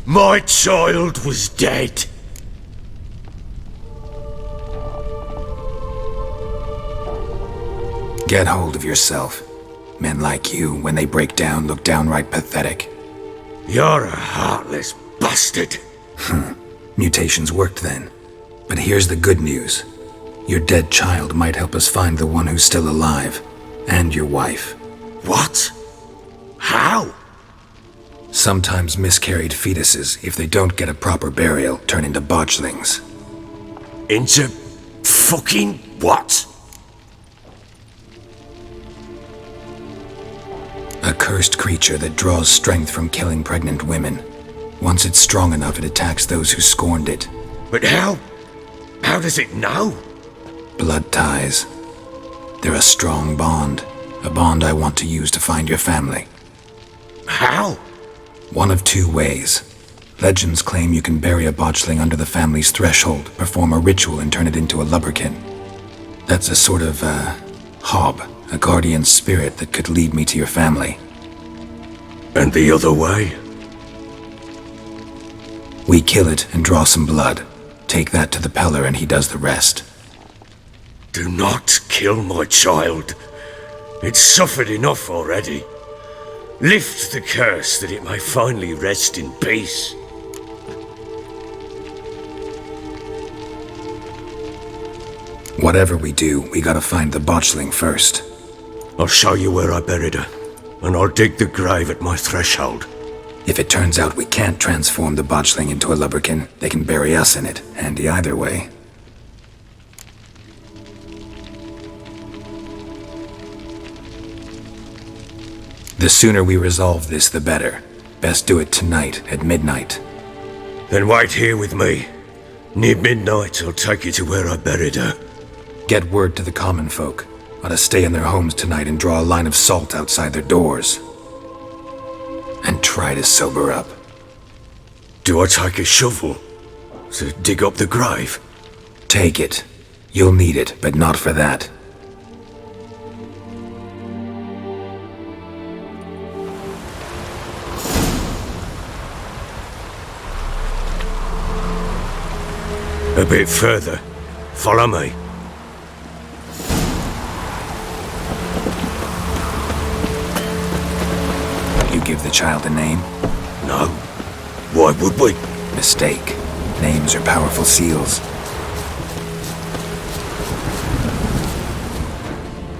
My child was dead. Get hold of yourself. Men like you, when they break down, look downright pathetic. You're a heartless bastard. Mutations worked then. But here's the good news. Your dead child might help us find the one who's still alive. And your wife. What? How? Sometimes miscarried fetuses, if they don't get a proper burial, turn into botchlings. Into fucking what? A cursed creature that draws strength from killing pregnant women. Once it's strong enough, it attacks those who scorned it. But how? How does it know? Blood ties. They're a strong bond. A bond I want to use to find your family. How? One of two ways. Legends claim you can bury a botchling under the family's threshold, perform a ritual, and turn it into a lubberkin. That's a sort of, hob, a guardian spirit that could lead me to your family. And the other way? We kill it and draw some blood. Take that to the Peller and he does the rest. Do not kill my child. It's suffered enough already. Lift the curse that it may finally rest in peace. Whatever we do, we gotta find the botchling first. I'll show you where I buried her, and I'll dig the grave at my threshold. If it turns out we can't transform the botchling into a lubberkin, they can bury us in it. Handy either way. The sooner we resolve this, the better. Best do it tonight, at midnight. Then wait here with me. Near midnight, I'll take you to where I buried her. Get word to the common folk. Ought to stay in their homes tonight and draw a line of salt outside their doors. And try to sober up. Do I take a shovel to dig up the grave? Take it. You'll need it, but not for that. A bit further. Follow me. You give the child a name? No. Why would we? Mistake. Names are powerful seals.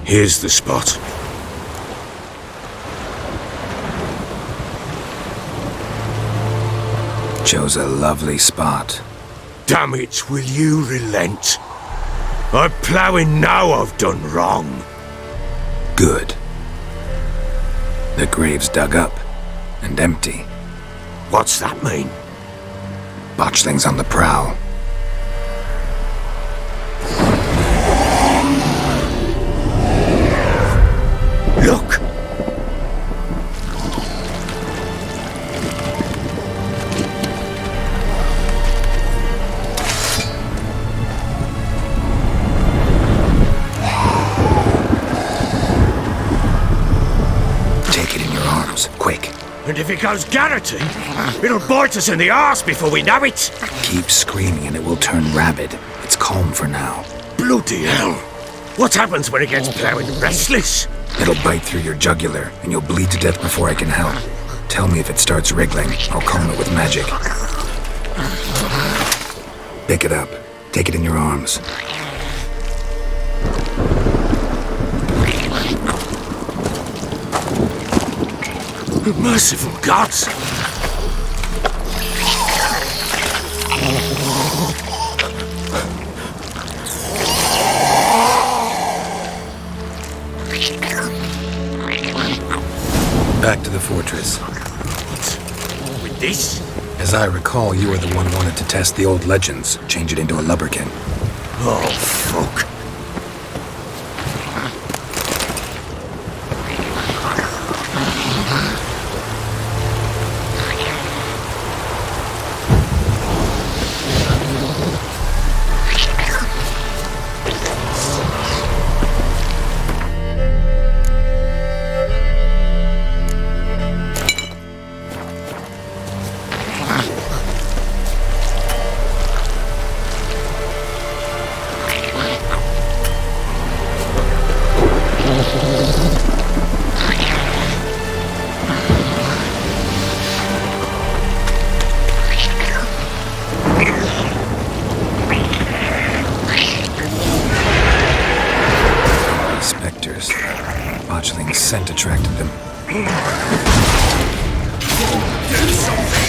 Here's the spot. Chose a lovely spot. Damn it, will you relent? I'm ploughing now I've done wrong. Good. The grave's dug up and empty. What's that mean? Botchling's on the prowl. Look! Take it in your arms, quick. And if it goes garroty, it'll bite us in the arse before we know it. Keep screaming and it will turn rabid. It's calm for now. Bloody hell! What happens when it gets ploughing restless? It'll bite through your jugular and you'll bleed to death before I can help. Tell me if it starts wriggling. I'll calm it with magic. Pick it up. Take it in your arms. Merciful gods! Back to the fortress. What? With this? As I recall, you were the one wanted to test the old legends, change it into a lubberkin. Oh, fuck. Botchling's scent attracted them. Do something!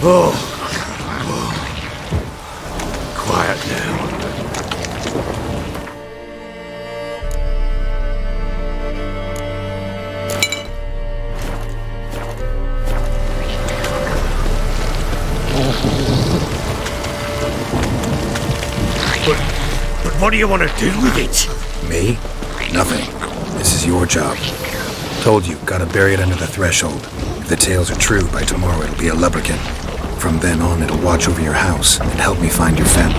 Oh. Quiet now. But what do you want to do with it? Me? Nothing. This is your job. Told you, gotta bury it under the threshold. If the tales are true, by tomorrow it'll be a lubberkin. From then on, it'll watch over your house and help me find your family.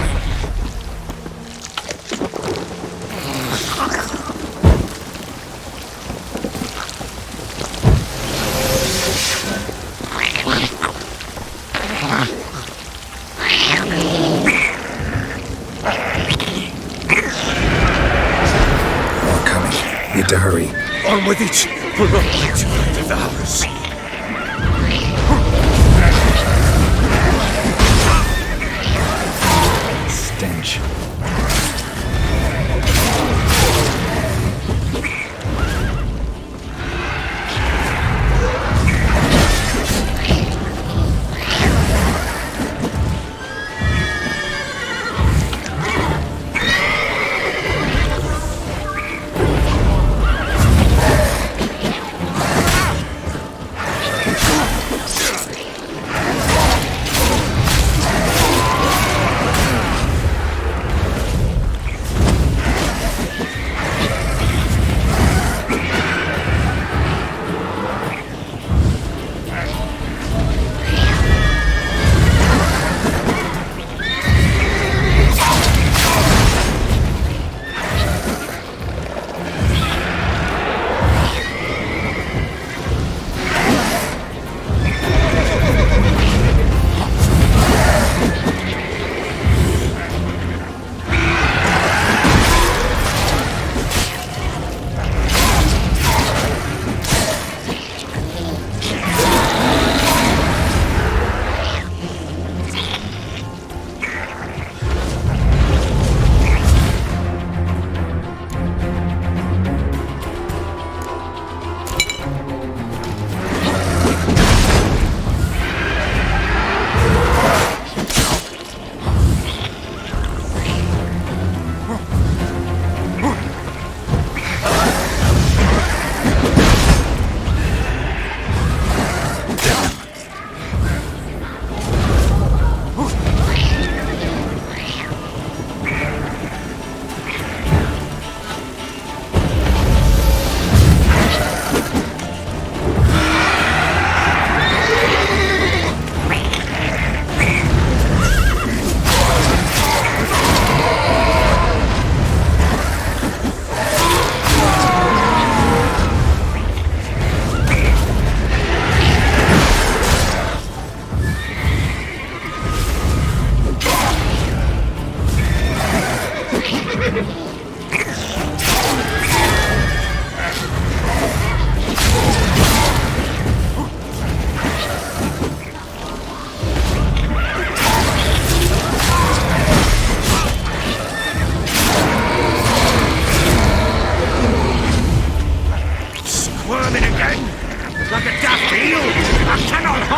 More coming. Need to hurry. On with it! We're not going to end of the house. Stench.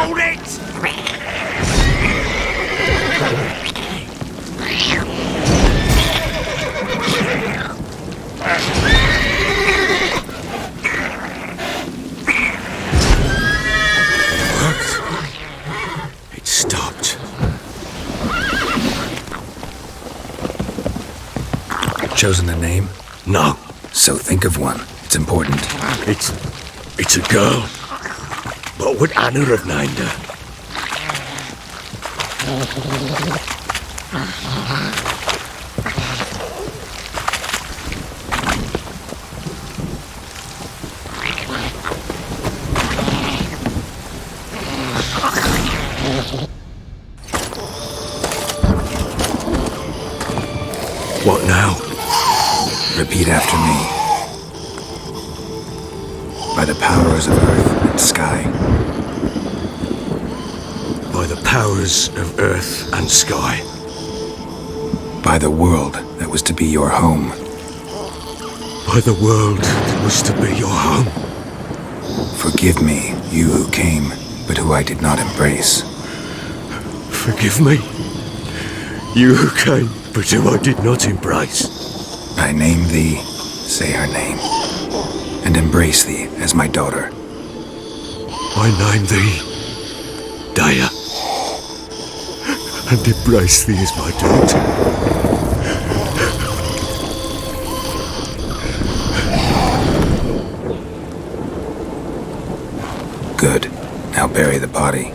Hold it! It stopped. Chosen a name? No. So think of one. It's important. It's a girl. What would Anna have named her? What now? Repeat after me. By the powers of earth and sky. By the powers of earth and sky. By the world that was to be your home. By the world that was to be your home. Forgive me, you who came, but who I did not embrace. Forgive me, you who came, but who I did not embrace. I name thee, say her name, and embrace thee as my daughter. I name thee, Daya, and embrace thee as my daughter. Good. Now bury the body.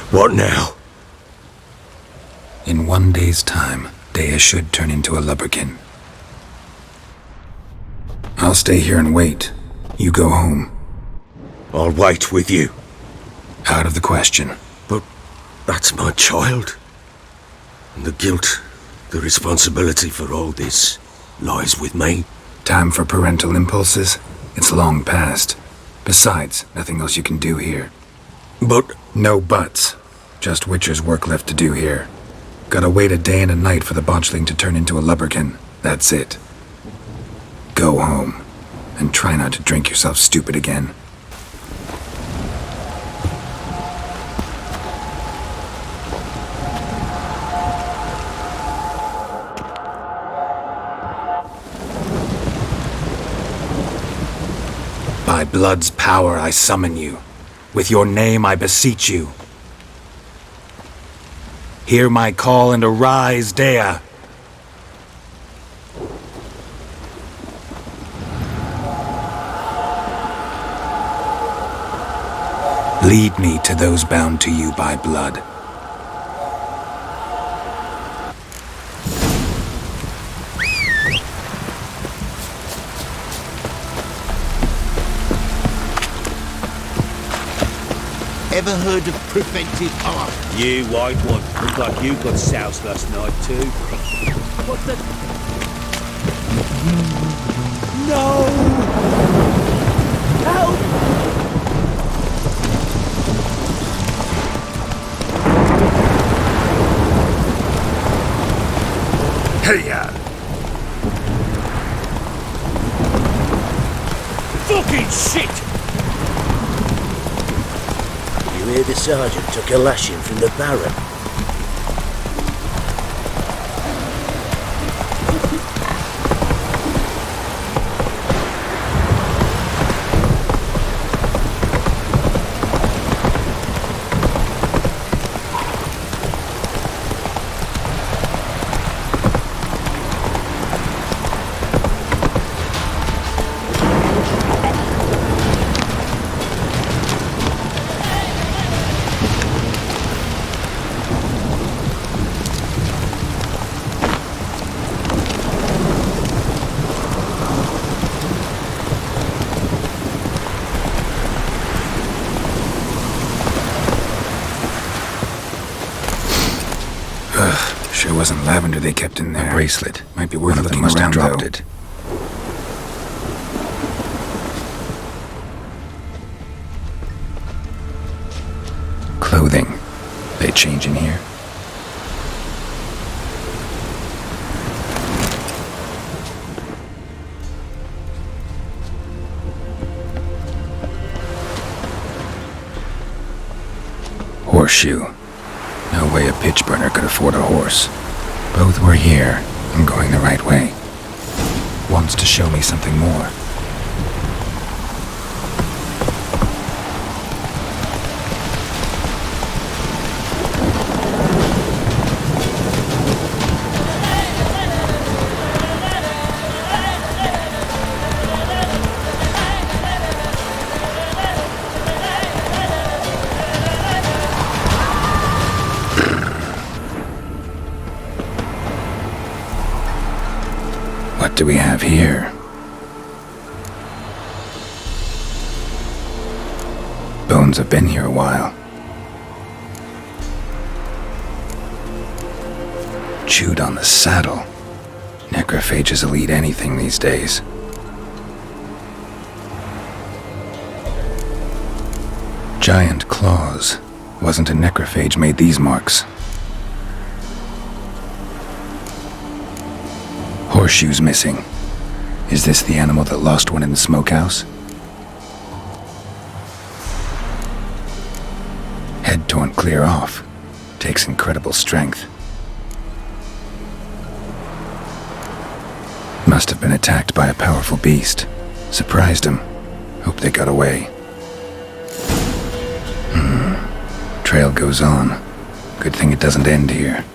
What now? In 1 day's time, Dea should turn into a lubberkin. I'll stay here and wait. You go home. I'll wait with you. Out of the question. But that's my child. And the guilt, the responsibility for all this lies with me. Time for parental impulses? It's long past. Besides, nothing else you can do here. But... No buts. Just Witcher's work left to do here. Gotta wait a day and a night for the botchling to turn into a lubberkin. That's it. Go home. And try not to drink yourself stupid again. By blood's power I summon you. With your name I beseech you. Hear my call and arise, Dea. Lead me to those bound to you by blood. Ever heard of preventive harm? You white one. Look like you got soused last night too. What the? No! Help! Hey-ya! Fucking shit! You hear the sergeant took a lashing from the Baron? Sure wasn't lavender they kept in there. A bracelet. Might be worth looking around, dropped it. Clothing. They change in here? Horseshoe. No way a pitch burner could afford a horse. Both were here. I'm going the right way. Wants to show me something more. What do we have here? Bones have been here a while. Chewed on the saddle. Necrophages will eat anything these days. Giant claws. Wasn't a necrophage made these marks. Horseshoes missing. Is this the animal that lost one in the smokehouse? Head torn clear off. Takes incredible strength. Must have been attacked by a powerful beast. Surprised him. Hope they got away. Trail goes on. Good thing it doesn't end here.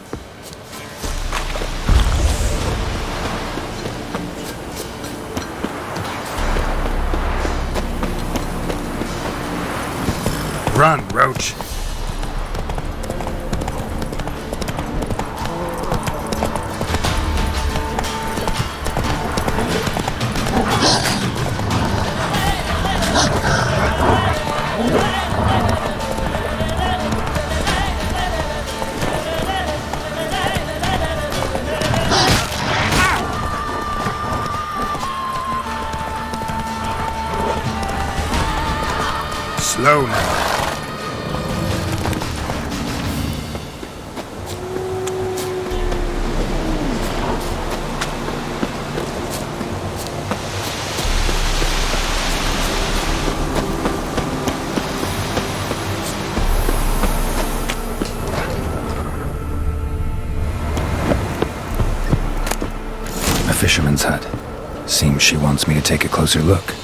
Run, Roach. Slow now. A fisherman's hut. Seems she wants me to take a closer look.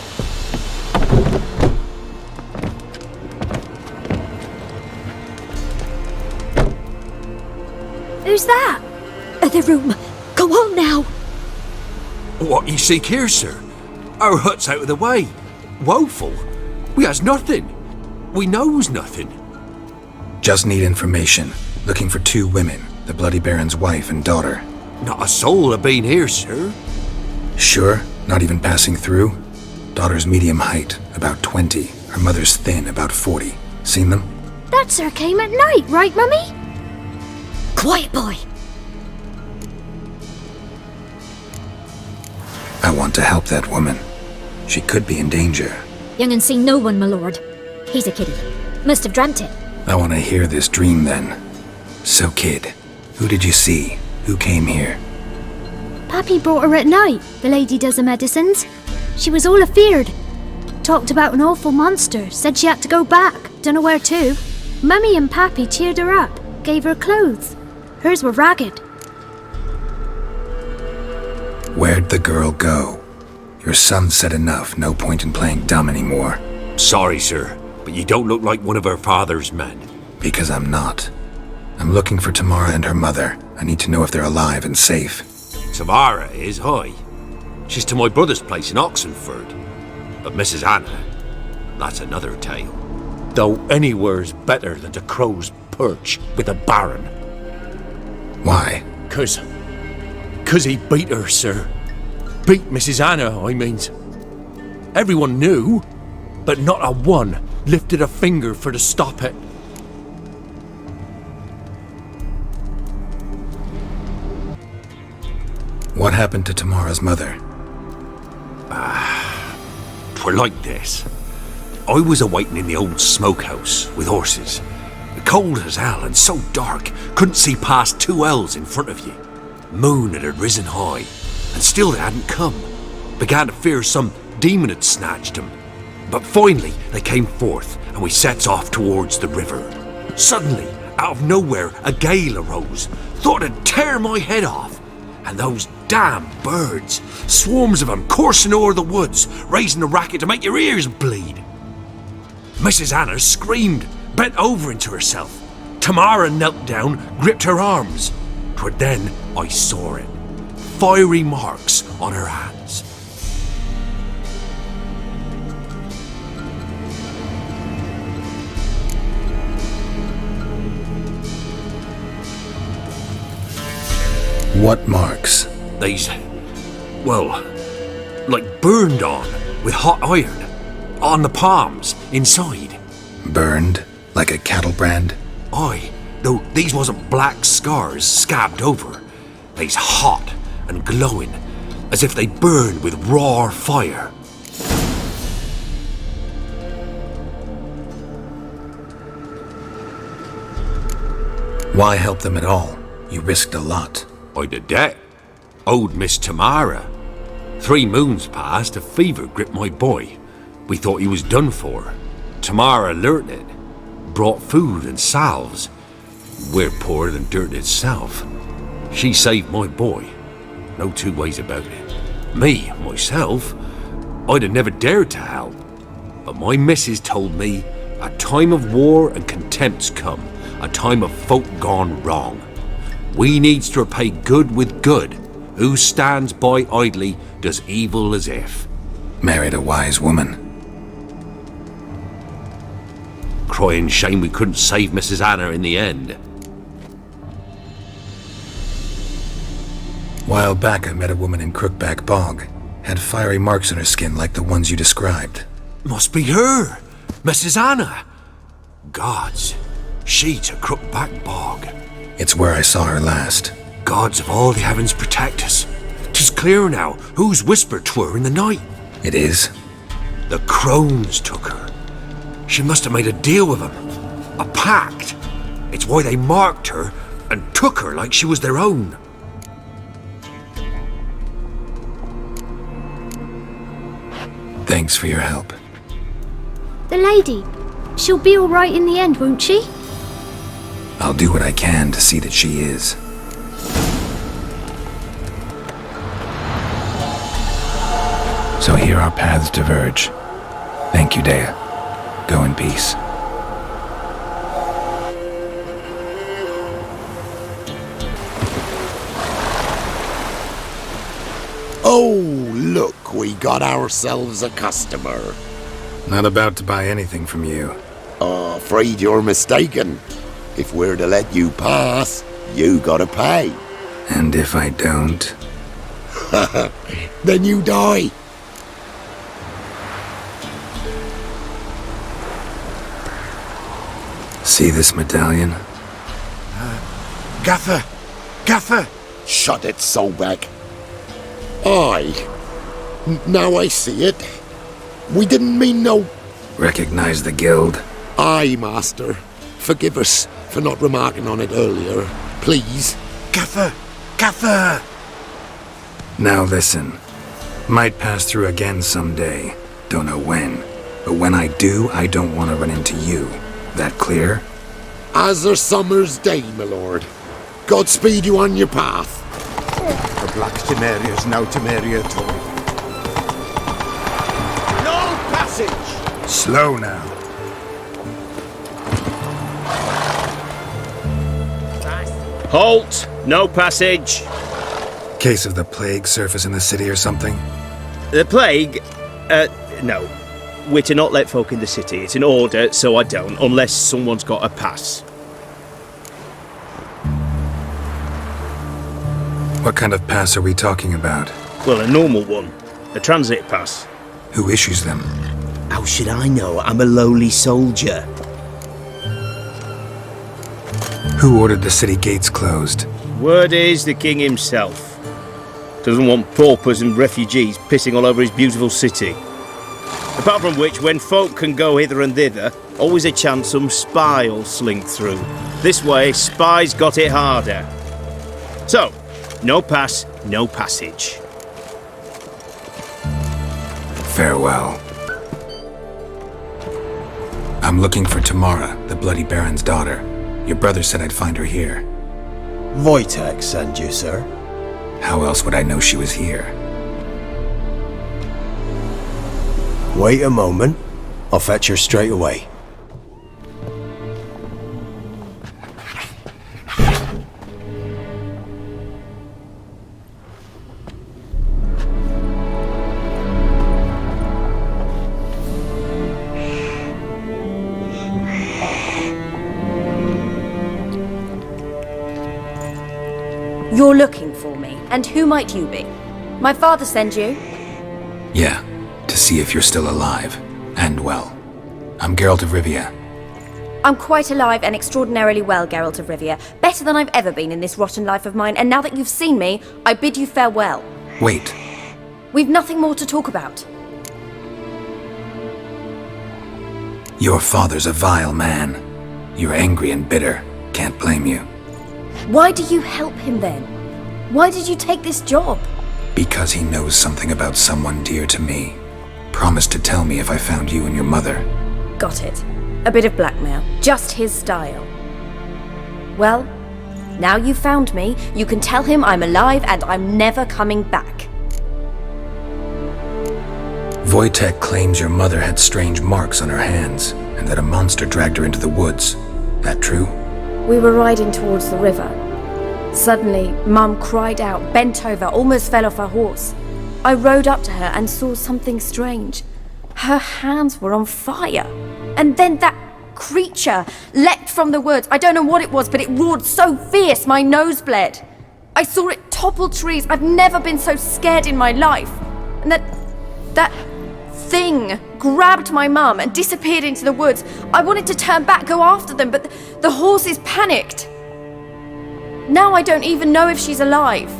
Who's that? The room. Go on now. What you seek here, sir? Our hut's out of the way. Woeful. We has nothing. We knows nothing. Just need information. Looking for 2 women. The BloodyBaron's wife and daughter. Not a soul have been here, sir. Sure? Not even passing through? Daughter's medium height, about 20. Her mother's thin, about 40. Seen them? That sir came at night, right, Mummy? Quiet, boy. I want to help that woman. She could be in danger. Young and seen no one, my lord. He's a kiddie. Must have dreamt it. I want to hear this dream then. So, kid, who did you see? Who came here? Pappy brought her at night, the lady does the medicines. She was all afeared. Talked about an awful monster, said she had to go back, dunno where to. Mummy and Pappy cheered her up, gave her clothes. Hers were ragged. Where'd the girl go? Your son said enough, no point in playing dumb anymore. Sorry, sir, but you don't look like one of her father's men. Because I'm not. I'm looking for Tamara and her mother. I need to know if they're alive and safe. Tamara is, hi. She's to my brother's place in Oxenford. But Mrs. Anna, that's another tale. Though anywhere's better than to Crow's Perch with a Baron. Why? 'Cause he beat her, sir. Beat Mrs. Anna, I means. Everyone knew, but not a one lifted a finger for to stop it. What happened to Tamara's mother? 'Twere like this. I was awaiting in the old smokehouse with horses. Cold as hell and so dark, couldn't see past 2 ells in front of you. Moon had risen high, and still they hadn't come. Began to fear some demon had snatched them. But finally they came forth, and we sets off towards the river. Suddenly, out of nowhere, a gale arose. Thought it'd tear my head off. And those damn birds, swarms of them coursing o'er the woods, raising a racket to make your ears bleed. Mrs. Anna screamed, bent over into herself. Tamara knelt down, gripped her arms. 'Twere then I saw it. Fiery marks on her hands. What marks? These, well, like burned on with hot iron. On the palms, inside. Burned? Like a cattle brand? Aye, though these wasn't black scars scabbed over. They's hot and glowing, as if they burned with raw fire. Why help them at all? You risked a lot. I did that. Owed Miss Tamara. 3 moons passed, a fever gripped my boy. We thought he was done for. Tamara learnt it. Brought food and salves. We're poorer than dirt itself. She saved my boy. No 2 ways about it. Me, myself, I'd have never dared to help. But my missus told me a time of war and contempt's come. A time of folk gone wrong. We needs to repay good with good. Who stands by idly does evil as if. Married a wise woman. Crying shame we couldn't save Mrs. Anna in the end. While back I met a woman in Crookback Bog. Had fiery marks on her skin like the ones you described. Must be her, Mrs. Anna. Gods, she to Crookback Bog. It's where I saw her last. Gods of all the heavens protect us. 'Tis clear now whose whisper 'twere in the night. It is? The crones took her. She must have made a deal with them. A pact. It's why they marked her and took her like she was their own. Thanks for your help. The lady. She'll be all right in the end, won't she? I'll do what I can to see that she is. So here our paths diverge. Thank you, Dea. Go in peace. Oh, look, we got ourselves a customer. Not about to buy anything from you. Afraid you're mistaken. If we're to let you pass, you gotta pay. And if I don't? Then you die. See this medallion? Gaffer! Gaffer! Shut it, Solbag. Aye. Now I see it. We didn't mean no... Recognize the guild? Aye, Master. Forgive us for not remarking on it earlier. Please. Gaffer! Gaffer! Now listen. Might pass through again someday. Don't know when. But when I do, I don't want to run into you. That clear? As a summer's day, my lord. Godspeed you on your path. The Black Temeria's no Temeria at all. No passage! Slow now. Halt! No passage! Case of the plague surface in the city or something? The plague? No. We're to not let folk in the city. It's an order, so I don't, unless someone's got a pass. What kind of pass are we talking about? Well, a normal one. A transit pass. Who issues them? How should I know? I'm a lowly soldier. Who ordered the city gates closed? Word is the king himself. Doesn't want paupers and refugees pissing all over his beautiful city. Apart from which, when folk can go hither and thither, always a chance some spy will slink through. This way, spies got it harder. So, no pass, no passage. Farewell. I'm looking for Tamara, the BloodyBaron's daughter. Your brother said I'd find her here. Wojtek sent you, sir. How else would I know she was here? Wait a moment. I'll fetch her straight away. You're looking for me, and who might you be? My father sent you? Yeah, to see if you're still alive, and well. I'm Geralt of Rivia. I'm quite alive and extraordinarily well, Geralt of Rivia. Better than I've ever been in this rotten life of mine, and now that you've seen me, I bid you farewell. Wait. We've nothing more to talk about. Your father's a vile man. You're angry and bitter. Can't blame you. Why do you help him then? Why did you take this job? Because he knows something about someone dear to me. Promised to tell me if I found you and your mother. Got it. A bit of blackmail. Just his style. Well, now you've found me, you can tell him I'm alive and I'm never coming back. Wojtek claims your mother had strange marks on her hands, and that a monster dragged her into the woods. That true? We were riding towards the river. Suddenly, Mum cried out, bent over, almost fell off her horse. I rode up to her and saw something strange. Her hands were on fire. And then that creature leapt from the woods. I don't know what it was, but it roared so fierce my nose bled. I saw it topple trees. I've never been so scared in my life. And that thing grabbed my mum and disappeared into the woods. I wanted to turn back, go after them, but the horses panicked. Now I don't even know if she's alive.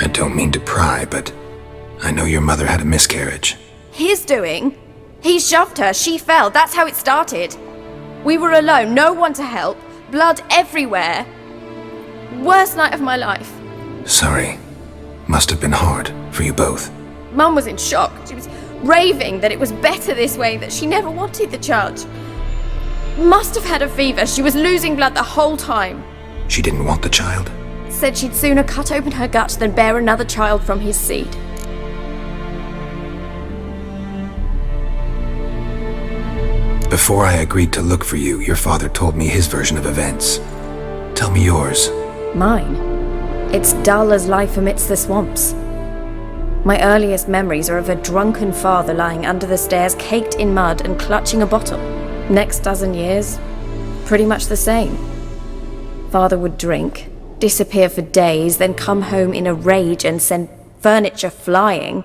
I don't mean to pry, but I know your mother had a miscarriage. His doing? He shoved her, she fell, that's how it started. We were alone, no one to help, blood everywhere. Worst night of my life. Sorry. Must have been hard for you both. Mum was in shock. She was raving that it was better this way, that she never wanted the child. Must have had a fever. She was losing blood the whole time. She didn't want the child? Said she'd sooner cut open her gut than bear another child from his seed. Before I agreed to look for you, your father told me his version of events. Tell me yours. Mine? It's dull as life amidst the swamps. My earliest memories are of a drunken father lying under the stairs, caked in mud and clutching a bottle. Next dozen years, pretty much the same. Father would drink, disappear for days, then come home in a rage and send furniture flying.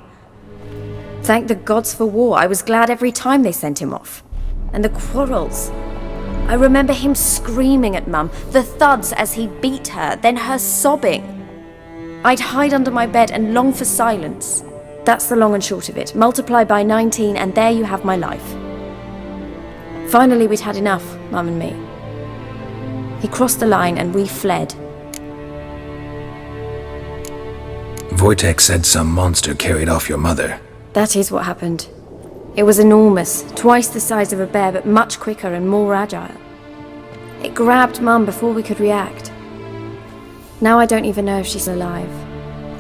Thank the gods for war. I was glad every time they sent him off. And the quarrels. I remember him screaming at Mum, the thuds as he beat her, then her sobbing. I'd hide under my bed and long for silence. That's the long and short of it. Multiply by 19 and there you have my life. Finally we'd had enough, Mum and me. He crossed the line and we fled. Wojtek said some monster carried off your mother. That is what happened. It was enormous, twice the size of a bear, but much quicker and more agile. It grabbed Mum before we could react. Now I don't even know if she's alive.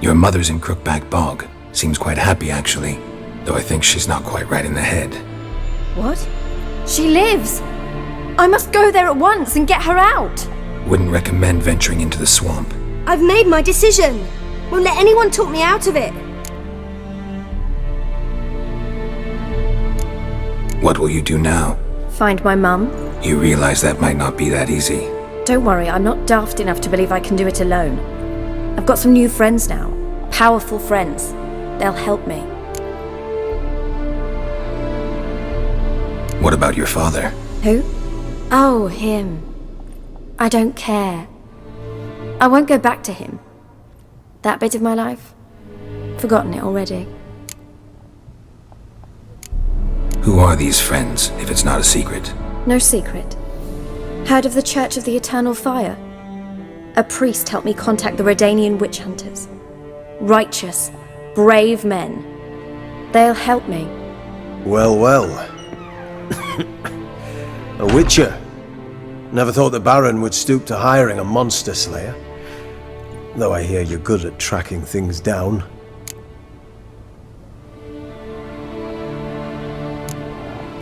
Your mother's in Crookback Bog. Seems quite happy, actually. Though I think she's not quite right in the head. What? She lives! I must go there at once and get her out! Wouldn't recommend venturing into the swamp. I've made my decision. Won't let anyone talk me out of it. What will you do now? Find my mum. You realize that might not be that easy. Don't worry, I'm not daft enough to believe I can do it alone. I've got some new friends now. Powerful friends. They'll help me. What about your father? Who? Oh, him. I don't care. I won't go back to him. That bit of my life? Forgotten it already. Who are these friends, if it's not a secret? No secret. Heard of the Church of the Eternal Fire? A priest helped me contact the Redanian witch hunters. Righteous, brave men. They'll help me. Well, well. A witcher. Never thought the Baron would stoop to hiring a monster slayer. Though I hear you're good at tracking things down.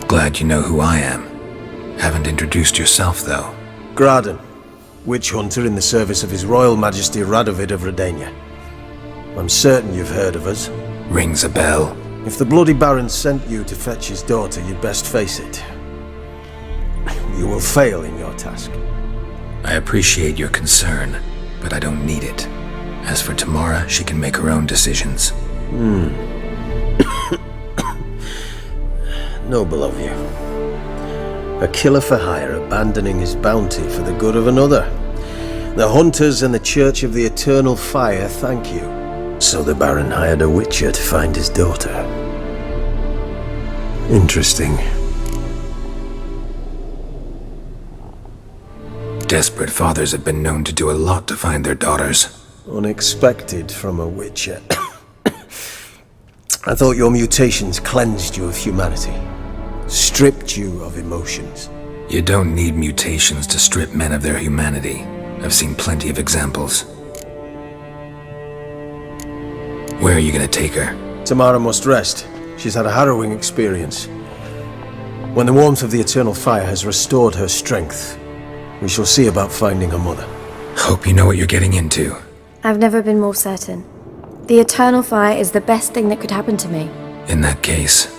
Glad you know who I am. Haven't introduced yourself, though. Graden, witch hunter in the service of His Royal Majesty Radovid of Redania. I'm certain you've heard of us. Rings a bell. If the Bloody Baron sent you to fetch his daughter, you'd best face it. You will fail in your task. I appreciate your concern, but I don't need it. As for Tamara, she can make her own decisions. Noble of you. A killer for hire abandoning his bounty for the good of another. The hunters and the Church of the Eternal Fire thank you. So the Baron hired a witcher to find his daughter. Interesting. Desperate fathers have been known to do a lot to find their daughters. Unexpected from a witcher. I thought your mutations cleansed you of humanity. Stripped you of emotions. You don't need mutations to strip men of their humanity. I've seen plenty of examples. Where are you gonna take her? Tamara must rest. She's had a harrowing experience. When the warmth of the Eternal Fire has restored her strength, we shall see about finding her mother. Hope you know what you're getting into. I've never been more certain. The Eternal Fire is the best thing that could happen to me. In that case,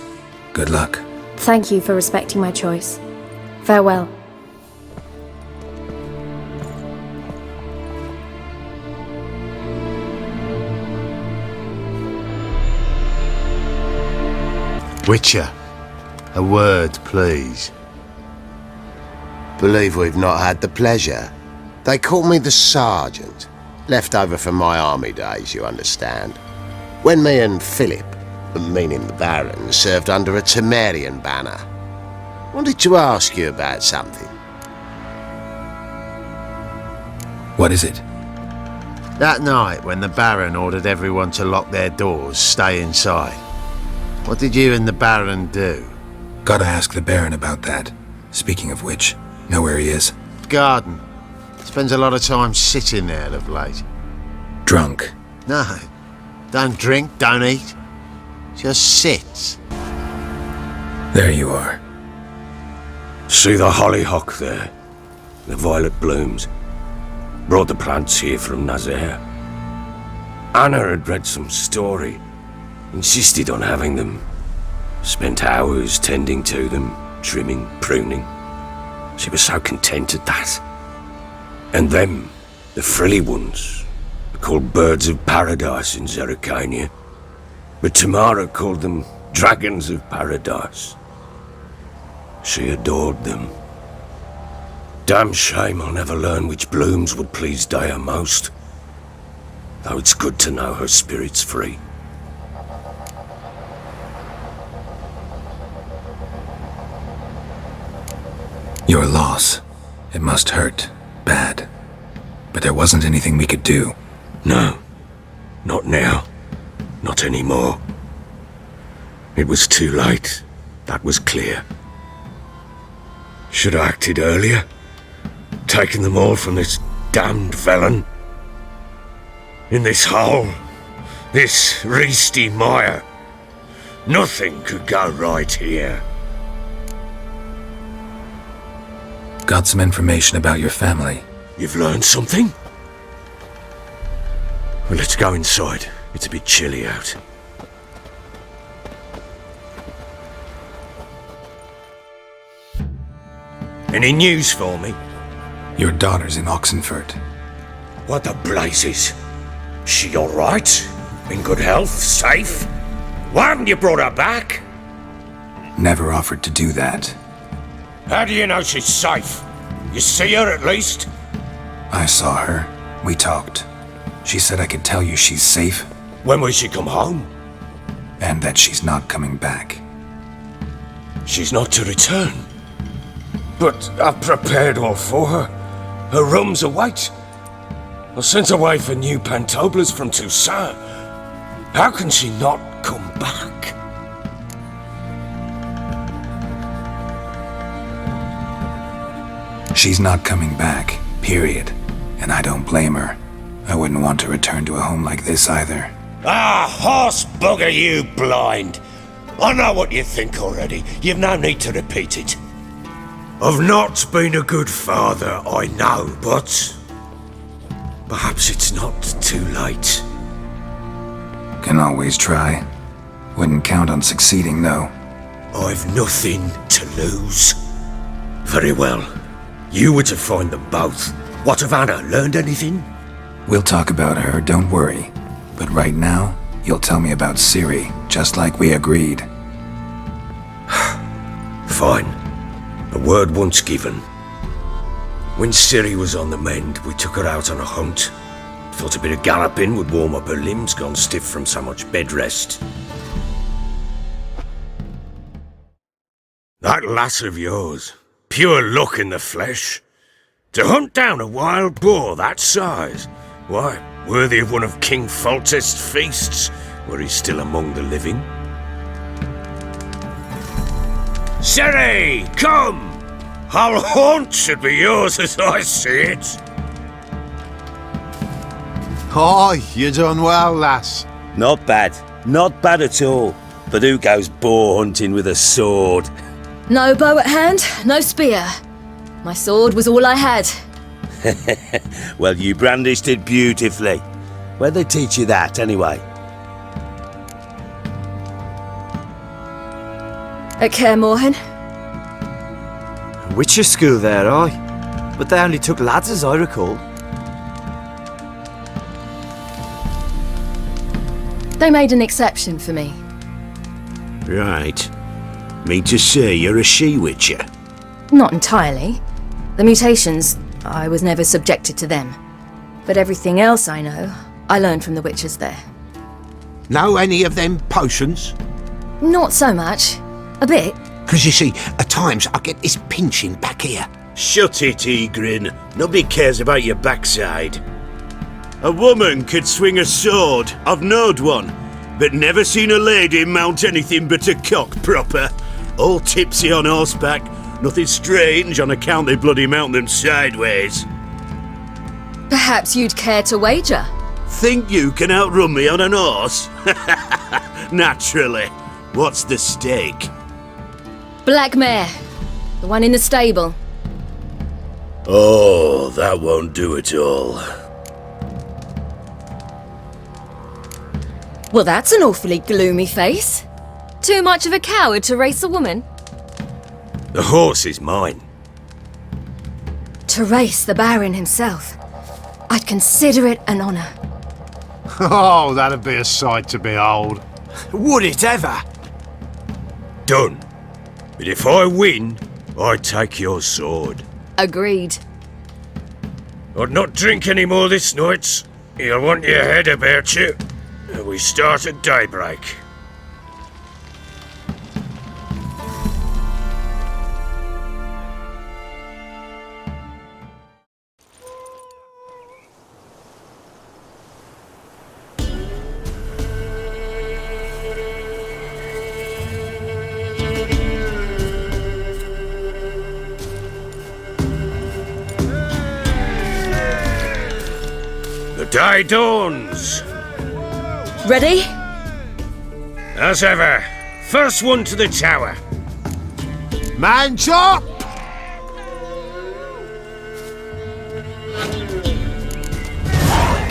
good luck. Thank you for respecting my choice. Farewell. Witcher, a word, please. Believe we've not had the pleasure. They call me the Sergeant. Left over from my army days, you understand. When me and Philip, meaning the Baron, served under a Temerian banner. Wanted to ask you about something. What is it? That night when the Baron ordered everyone to lock their doors, stay inside. What did you and the Baron do? Gotta ask the Baron about that. Speaking of which, know where he is? Garden. Spends a lot of time sitting there of late. Drunk. No. Don't drink, don't eat. Just sits. There you are. See the hollyhock there? The violet blooms. Brought the plants here from Nazaire. Anna had read some story. Insisted on having them. Spent hours tending to them, trimming, pruning. She was so content at that. And them, the frilly ones, are called birds of paradise in Zerrikania. But Tamara called them dragons of paradise. She adored them. Damn shame I'll never learn which blooms would please Dea most. Though it's good to know her spirit's free. Your loss. It must hurt. Bad. But there wasn't anything we could do. No. Not now. Not anymore. It was too late. That was clear. Should have acted earlier. Taken them all from this damned Velen. In this hole. This reesty mire. Nothing could go right here. Got some information about your family. You've learned something? Well, let's go inside. It's a bit chilly out. Any news for me? Your daughter's in Oxenford. What the blazes? She all right? In good health? Safe? Why haven't you brought her back? Never offered to do that. How do you know she's safe? You see her at least? I saw her. We talked. She said I could tell you she's safe. When will she come home? And that she's not coming back. She's not to return. But I've prepared all for her. Her rooms await. I sent away for new pantoblas from Toussaint. How can she not come back? She's not coming back, period. And I don't blame her. I wouldn't want to return to a home like this either. Ah, horse bugger you, blind. I know what you think already. You've no need to repeat it. I've not been a good father, I know, but perhaps it's not too late. Can always try. Wouldn't count on succeeding, though. I've nothing to lose. Very well. You were to find them both. What of Anna? Learned anything? We'll talk about her, don't worry. But right now, you'll tell me about Ciri, just like we agreed. Fine. A word once given. When Ciri was on the mend, we took her out on a hunt. Thought a bit of galloping would warm up her limbs, gone stiff from so much bed rest. That lass of yours, pure luck in the flesh. To hunt down a wild boar that size, why, worthy of one of King Foltest's feasts, were he still among the living. Ciri, come! Our haunt should be yours as I see it. Aye, you done well, lass. Not bad. Not bad at all. But who goes boar hunting with a sword? No bow at hand, no spear. My sword was all I had. Well, you brandished it beautifully. Where'd they teach you that, anyway? At Kaer Morhen. Witcher school there, aye. But they only took lads, as I recall. They made an exception for me. Right. Mean to say you're a she-witcher? Not entirely. The mutations, I was never subjected to them. But everything else I know, I learned from the witches there. Know any of them potions? Not so much. A bit. 'Cause you see, at times I get this pinching back here. Shut it, Egrin. Nobody cares about your backside. A woman could swing a sword. I've knowed one. But never seen a lady mount anything but a cock proper. All tipsy on horseback. Nothing strange on account they bloody mount them sideways. Perhaps you'd care to wager? Think you can outrun me on an horse? Naturally. What's the stake? Black mare. The one in the stable. Oh, that won't do it all. Well, that's an awfully gloomy face. Too much of a coward to race a woman? The horse is mine. To race the Baron himself. I'd consider it an honour. Oh, that'd be a sight to behold. Would it ever? Done. But if I win, I take your sword. Agreed. I'd not drink any more this night. You'll want your head about you. We start at daybreak. The day dawns. Ready? As ever, first one to the tower. Man chop!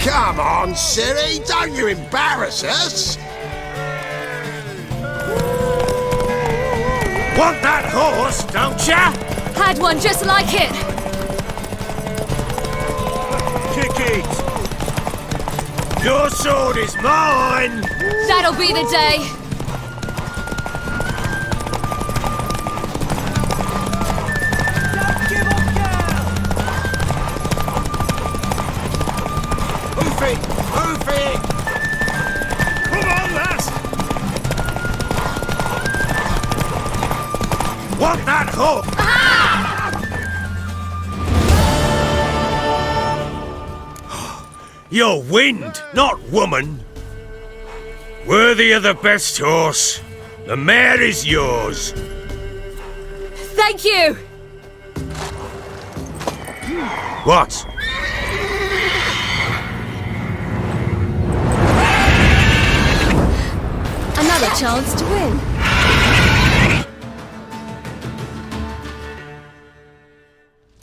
Come on, Ciri, don't you embarrass us! Want that horse, don't ya? Had one just like it. Kick it! Your sword is mine! That'll be the day. Want that hoof? You're wind, not woman. Worthy of the best horse. The mare is yours. Thank you! What? Another chance to win.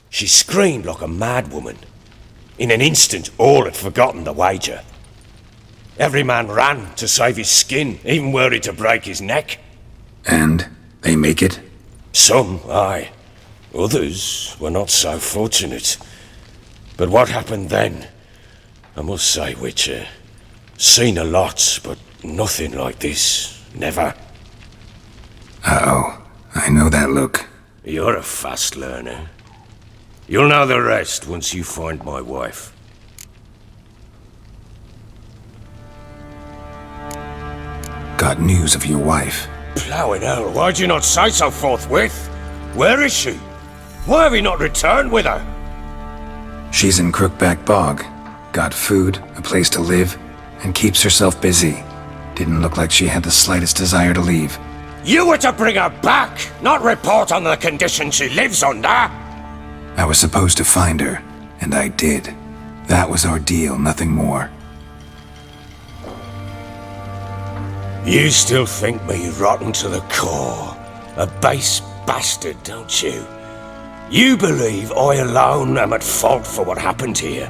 She screamed like a madwoman. In an instant, all had forgotten the wager. Every man ran to save his skin, even worried to break his neck. And they make it? Some, aye. Others were not so fortunate. But what happened then? I must say, Witcher, seen a lot, but nothing like this. Never. Uh-oh. I know that look. You're a fast learner. You'll know the rest once you find my wife. Got news of your wife. Plowing hell, why'd you not say so forthwith? Where is she? Why have you not returned with her? She's in Crookback Bog. Got food, a place to live, and keeps herself busy. Didn't look like she had the slightest desire to leave. You were to bring her back, not report on the conditions she lives under. I was supposed to find her, and I did. That was our deal, nothing more. You still think me rotten to the core. A base bastard, don't you? You believe I alone am at fault for what happened here.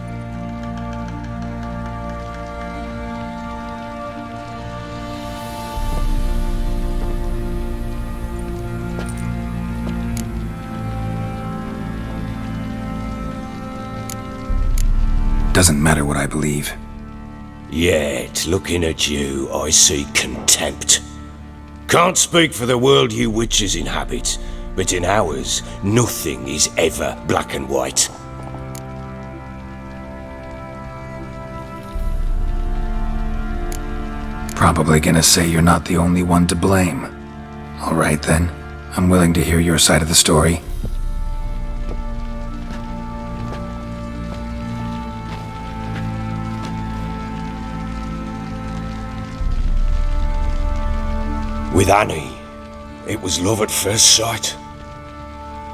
Doesn't matter what I believe. Yet, looking at you, I see contempt. Can't speak for the world you witches inhabit, but in ours, nothing is ever black and white. Probably gonna say you're not the only one to blame. All right then, I'm willing to hear your side of the story. With Annie, it was love at first sight.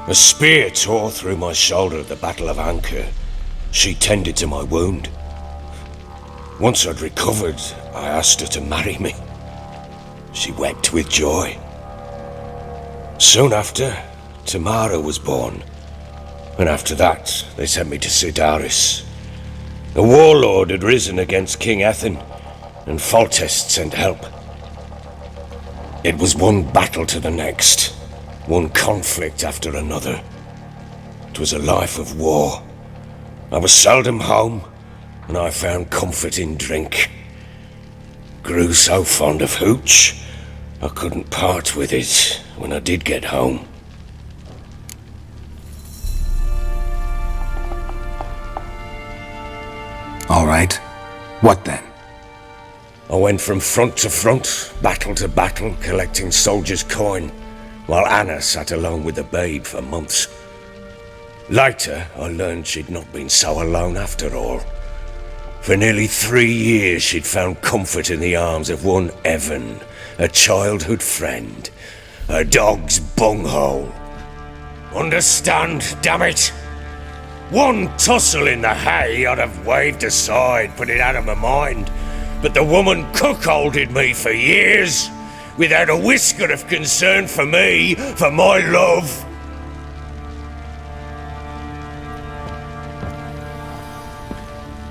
A spear tore through my shoulder at the Battle of Anchor. She tended to my wound. Once I'd recovered, I asked her to marry me. She wept with joy. Soon after, Tamara was born. And after that, they sent me to Sidaris. A warlord had risen against King Ethan, and Foltest sent help. It was one battle to the next, one conflict after another. It was a life of war. I was seldom home, and I found comfort in drink. Grew so fond of hooch, I couldn't part with it when I did get home. All right. What then? I went from front to front, battle to battle, collecting soldiers' coin, while Anna sat alone with the babe for months. Later, I learned she'd not been so alone after all. For nearly 3 years, she'd found comfort in the arms of one Evan, a childhood friend, a dog's bunghole. Understand, damn it? One tussle in the hay I'd have waved aside, put it out of my mind. But the woman cuckolded me for years, without a whisker of concern for me, for my love.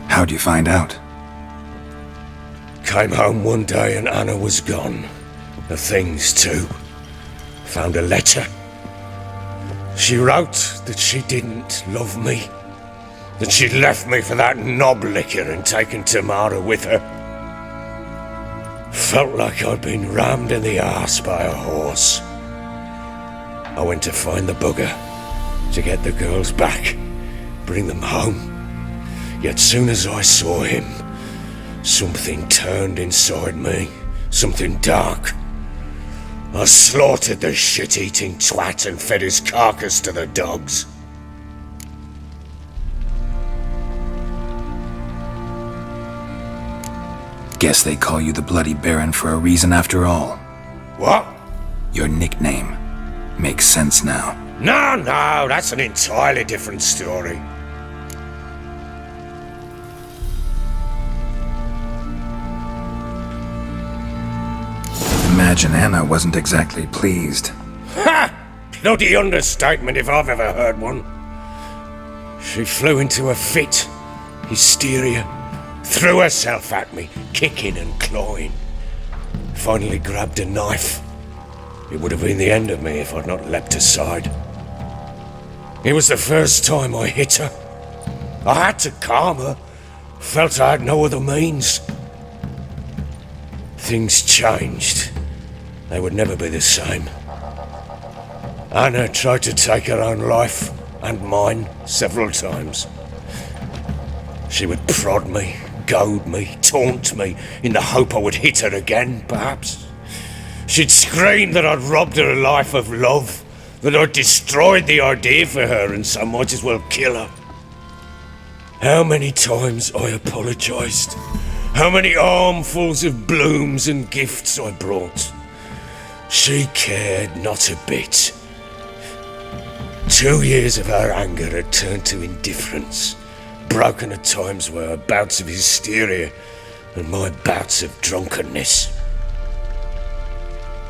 How'd you find out? Came home one day and Anna was gone. The things too. Found a letter. She wrote that she didn't love me. That she'd left me for that knob licker and taken Tamara with her. Felt like I'd been rammed in the arse by a horse. I went to find the bugger, to get the girls back, bring them home. Yet soon as I saw him, something turned inside me, something dark. I slaughtered the shit-eating twat and fed his carcass to the dogs. Guess they call you the BloodyBaron for a reason after all. What? Your nickname. Makes sense now. No, that's an entirely different story. Imagine Anna wasn't exactly pleased. Ha! Bloody understatement if I've ever heard one. She flew into a fit. Hysteria. Threw herself at me, kicking and clawing. Finally grabbed a knife. It would have been the end of me if I'd not leapt aside. It was the first time I hit her. I had to calm her. Felt I had no other means. Things changed. They would never be the same. Anna tried to take her own life, and mine, several times. She would prod me, goad me, taunt me, in the hope I would hit her again, perhaps. She'd scream that I'd robbed her a life of love, that I'd destroyed the idea for her and so might as well kill her. How many times I apologised. How many armfuls of blooms and gifts I brought. She cared not a bit. 2 years of her anger had turned to indifference, broken at times were her bouts of hysteria and my bouts of drunkenness.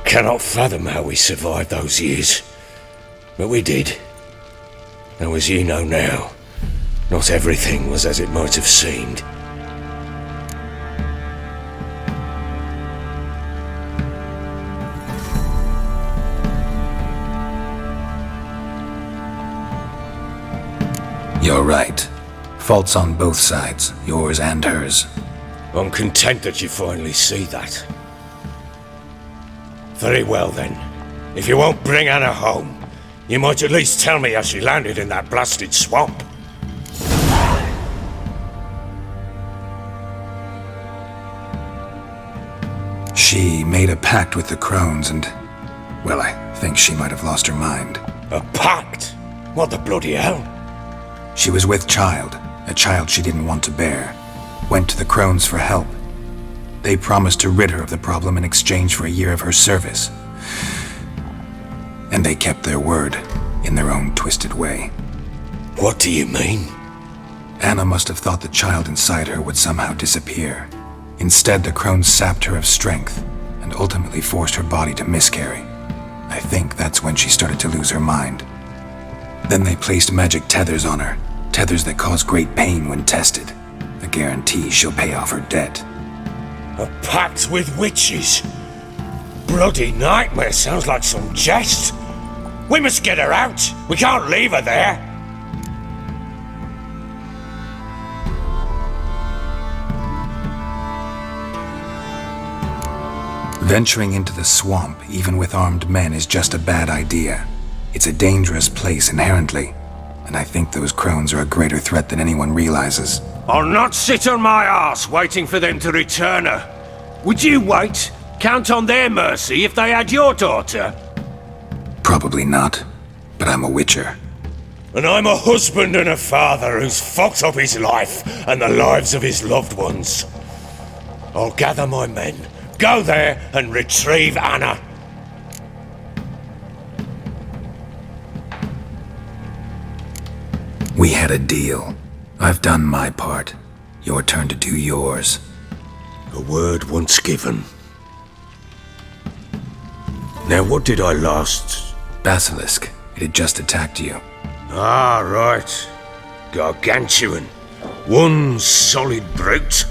Cannot fathom how we survived those years, but we did. Though as you know now, not everything was as it might have seemed. You're right. Faults on both sides, yours and hers. I'm content that you finally see that. Very well then. If you won't bring Anna home, you might at least tell me how she landed in that blasted swamp. She made a pact with the crones and, well, I think she might have lost her mind. A pact? What the bloody hell? She was with child, a child she didn't want to bear. Went to the crones for help. They promised to rid her of the problem in exchange for a year of her service. And they kept their word, in their own twisted way. What do you mean? Anna must have thought the child inside her would somehow disappear. Instead, the crones sapped her of strength, and ultimately forced her body to miscarry. I think that's when she started to lose her mind. Then they placed magic tethers on her, tethers that cause great pain when tested. A guarantee she'll pay off her debt. A pact with witches? Bloody nightmare, sounds like some jest. We must get her out. We can't leave her there. Venturing into the swamp, even with armed men, is just a bad idea. It's a dangerous place inherently, and I think those crones are a greater threat than anyone realizes. I'll not sit on my arse waiting for them to return her. Would you wait? Count on their mercy if they had your daughter? Probably not, but I'm a witcher. And I'm a husband and a father who's fucked up his life and the lives of his loved ones. I'll gather my men, go there and retrieve Anna. We had a deal. I've done my part. Your turn to do yours. A word once given. Now what did I last? Basilisk. It had just attacked you. Ah, right. Gargantuan. One solid brute.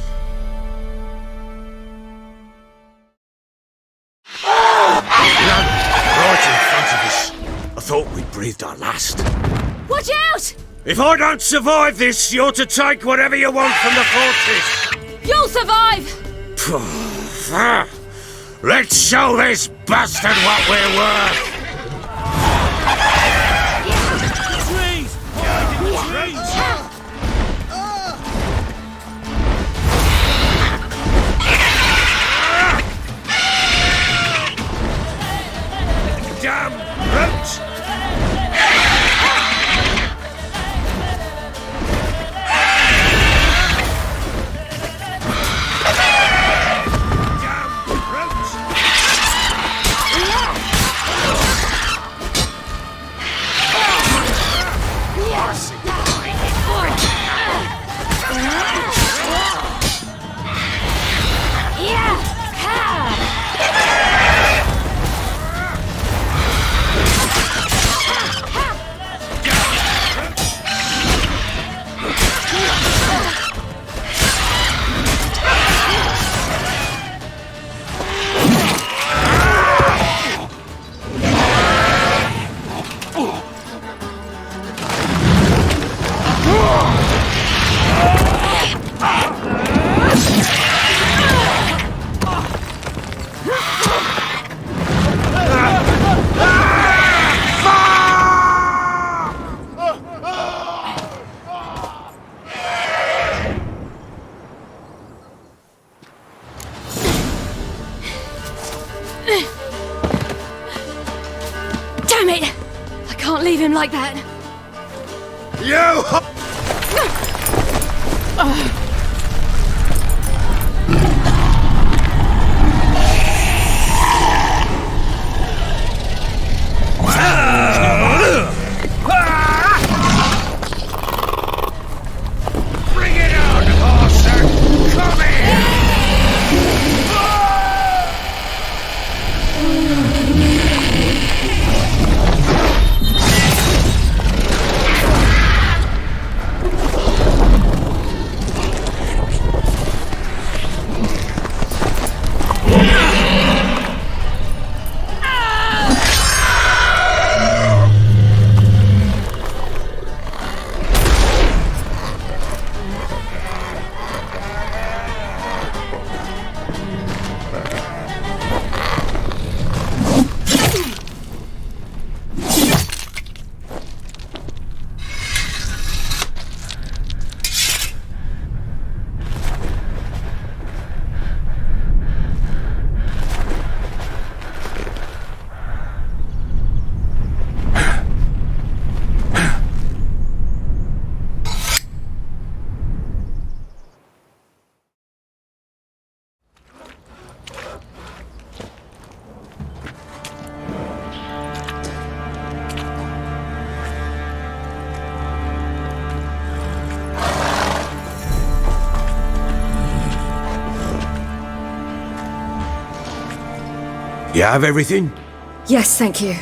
Right in front of us. I thought we breathed our last. Watch out! If I don't survive this, you're to take whatever you want from the fortress. You'll survive! Let's show this bastard what we're worth! Trees! Trees! Damn it! I can't leave him like that. You! Bring it on, horser! Come here! You have everything? Yes, thank you.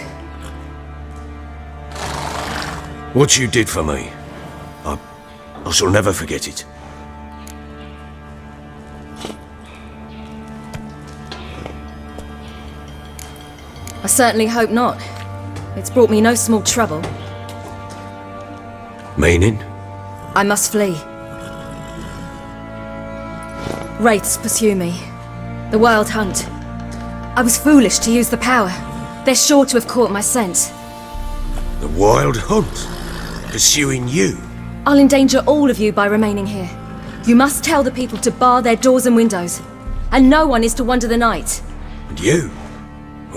What you did for me, I shall never forget it. I certainly hope not. It's brought me no small trouble. Meaning? I must flee. Wraiths pursue me. The Wild Hunt. I was foolish to use the power. They're sure to have caught my scent. The Wild Hunt? Pursuing you? I'll endanger all of you by remaining here. You must tell the people to bar their doors and windows. And no one is to wander the night. And you?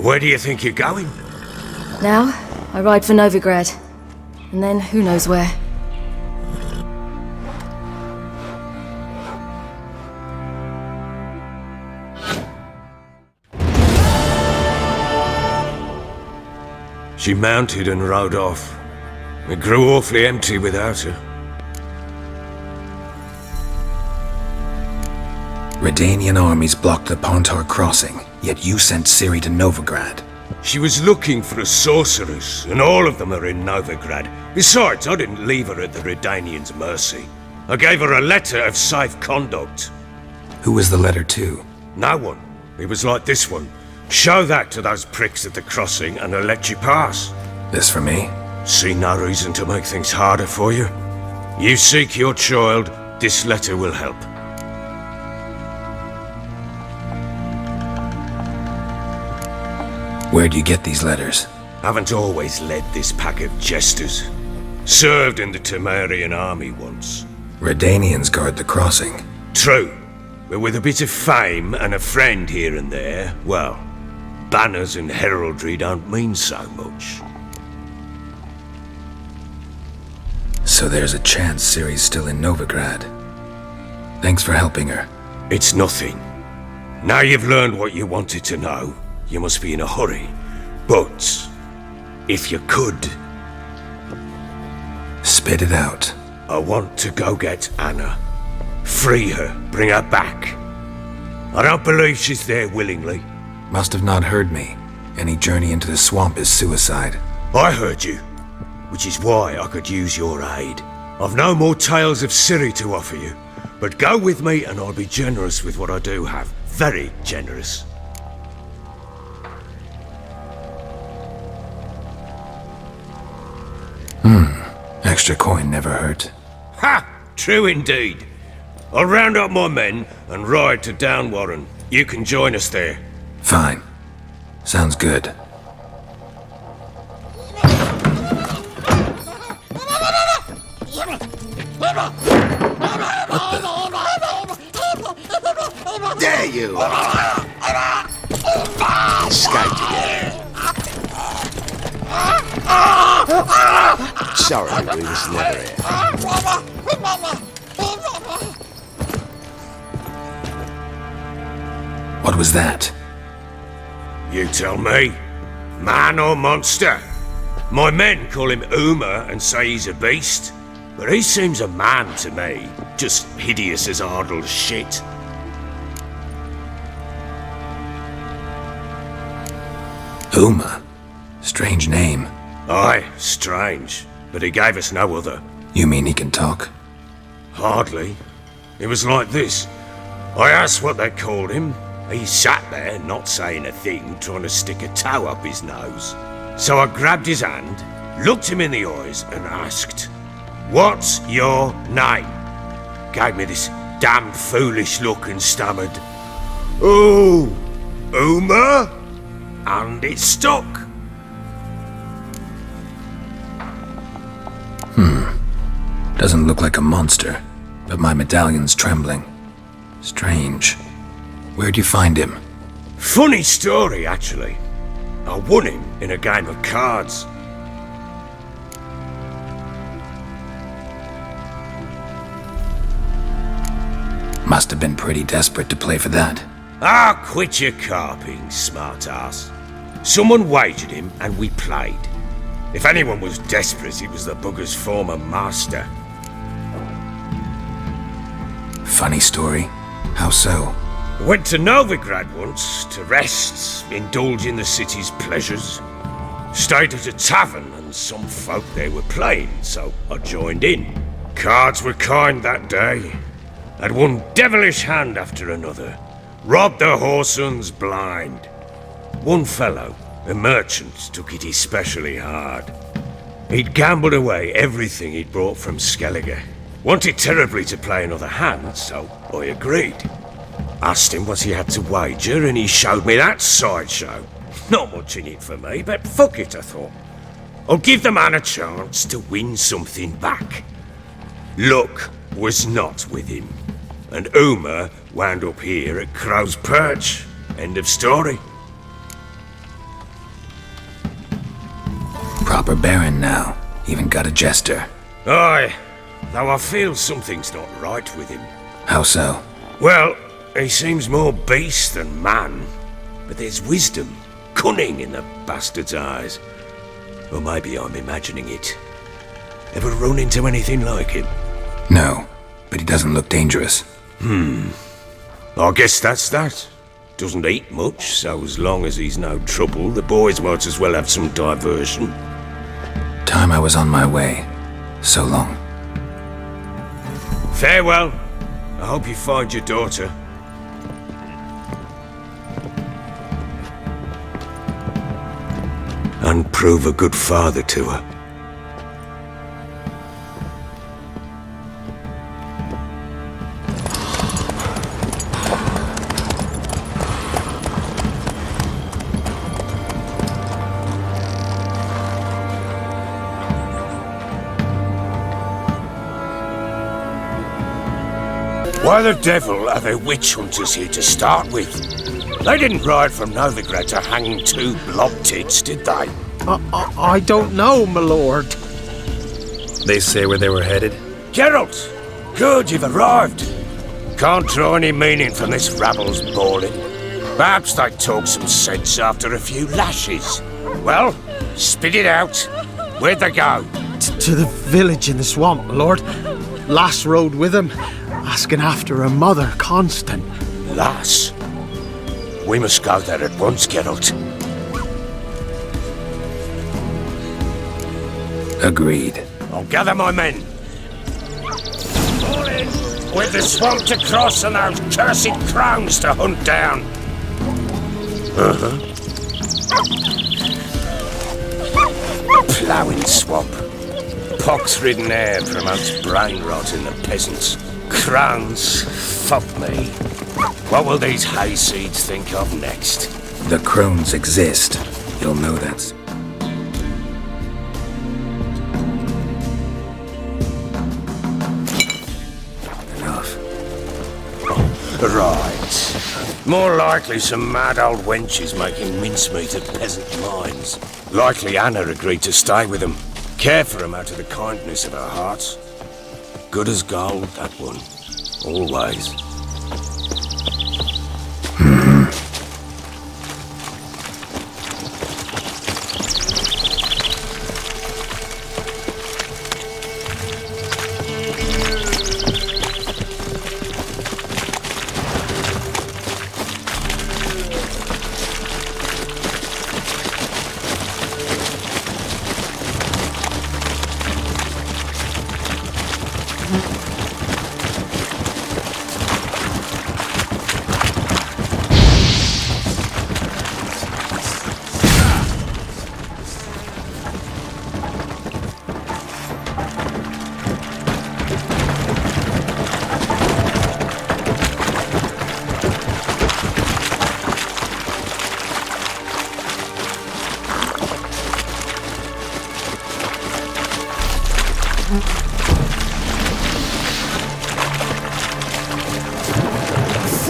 Where do you think you're going? Now, I ride for Novigrad. And then who knows where. She mounted and rode off. It grew awfully empty without her. Redanian armies blocked the Pontar crossing, yet you sent Ciri to Novigrad. She was looking for a sorceress, and all of them are in Novigrad. Besides, I didn't leave her at the Redanians' mercy. I gave her a letter of safe conduct. Who was the letter to? No one. It was like this one. Show that to those pricks at the crossing and I'll let you pass. This for me? See no reason to make things harder for you. You seek your child, this letter will help. Where'd you get these letters? Haven't always led this pack of jesters. Served in the Temerian army once. Redanians guard the crossing. True. But with a bit of fame and a friend here and there, well, banners and heraldry don't mean so much. So there's a chance Ciri's still in Novigrad. Thanks for helping her. It's nothing. Now you've learned what you wanted to know, you must be in a hurry. But, if you could... Spit it out. I want to go get Anna. Free her, bring her back. I don't believe she's there willingly. Must have not heard me. Any journey into the swamp is suicide. I heard you, which is why I could use your aid. I've no more tales of Ciri to offer you, but go with me and I'll be generous with what I do have. Very generous. Extra coin never hurt. Ha! True indeed. I'll round up my men and ride to Downwarren. You can join us there. Fine. Sounds good. There you are! Escaped again. Sorry, we was never here. What was that? You tell me. Man or monster? My men call him Uma and say he's a beast, but he seems a man to me. Just hideous as Ardle's shit. Uma? Strange name. Aye, strange. But he gave us no other. You mean he can talk? Hardly. It was like this. I asked what they called him. He sat there, not saying a thing, trying to stick a toe up his nose. So I grabbed his hand, looked him in the eyes, and asked, "What's your name?" Gave me this damned foolish look and stammered, "Oh, Uma?" And it stuck. Doesn't look like a monster, but my medallion's trembling. Strange. Where'd you find him? Funny story, actually. I won him in a game of cards. Must have been pretty desperate to play for that. Ah, quit your carping, smartass. Someone wagered him and we played. If anyone was desperate, it was the bugger's former master. Funny story. How so? Went to Novigrad once to rest, indulge in the city's pleasures. Stayed at a tavern and some folk there were playing, so I joined in. Cards were kind that day. Had one devilish hand after another. Robbed the whoresun's blind. One fellow, a merchant, took it especially hard. He'd gambled away everything he'd brought from Skellige. Wanted terribly to play another hand, so I agreed. Asked him what he had to wager, and he showed me that sideshow. Not much in it for me, but fuck it, I thought. I'll give the man a chance to win something back. Luck was not with him, and Uma wound up here at Crow's Perch. End of story. Proper Baron now. Even got a jester. Aye, though I feel something's not right with him. How so? Well, he seems more beast than man, but there's wisdom, cunning in the bastard's eyes. Or maybe I'm imagining it. Ever run into anything like him? No, but he doesn't look dangerous. I guess that's that. Doesn't eat much, so as long as he's no trouble, the boys might as well have some diversion. Time I was on my way. So long. Farewell. I hope you find your daughter. And prove a good father to her. Why the devil are there witch hunters here to start with? They didn't ride from Novigrad to hang two blob tits, did they? I don't know, my lord. They say where they were headed? Geralt! Good, you've arrived. Can't draw any meaning from this rabble's bawling. Perhaps they talk some sense after a few lashes. Well, spit it out. Where'd they go? To the village in the swamp, my lord. Lass rode with him, asking after her mother, Constant. Lass? We must go there at once, Geralt. Agreed. I'll gather my men. All in! With the swamp to cross and those cursed crowns to hunt down. Ploughing swamp. Pox-ridden air promotes brain rot in the peasants. Crowns, fuck me. What will these hayseeds think of next? The crones exist. You'll know that. Enough. Right. More likely some mad old wenches making mincemeat of peasant minds. Likely Anna agreed to stay with them. care for him out of the kindness of our hearts. Good as gold, that one. Always.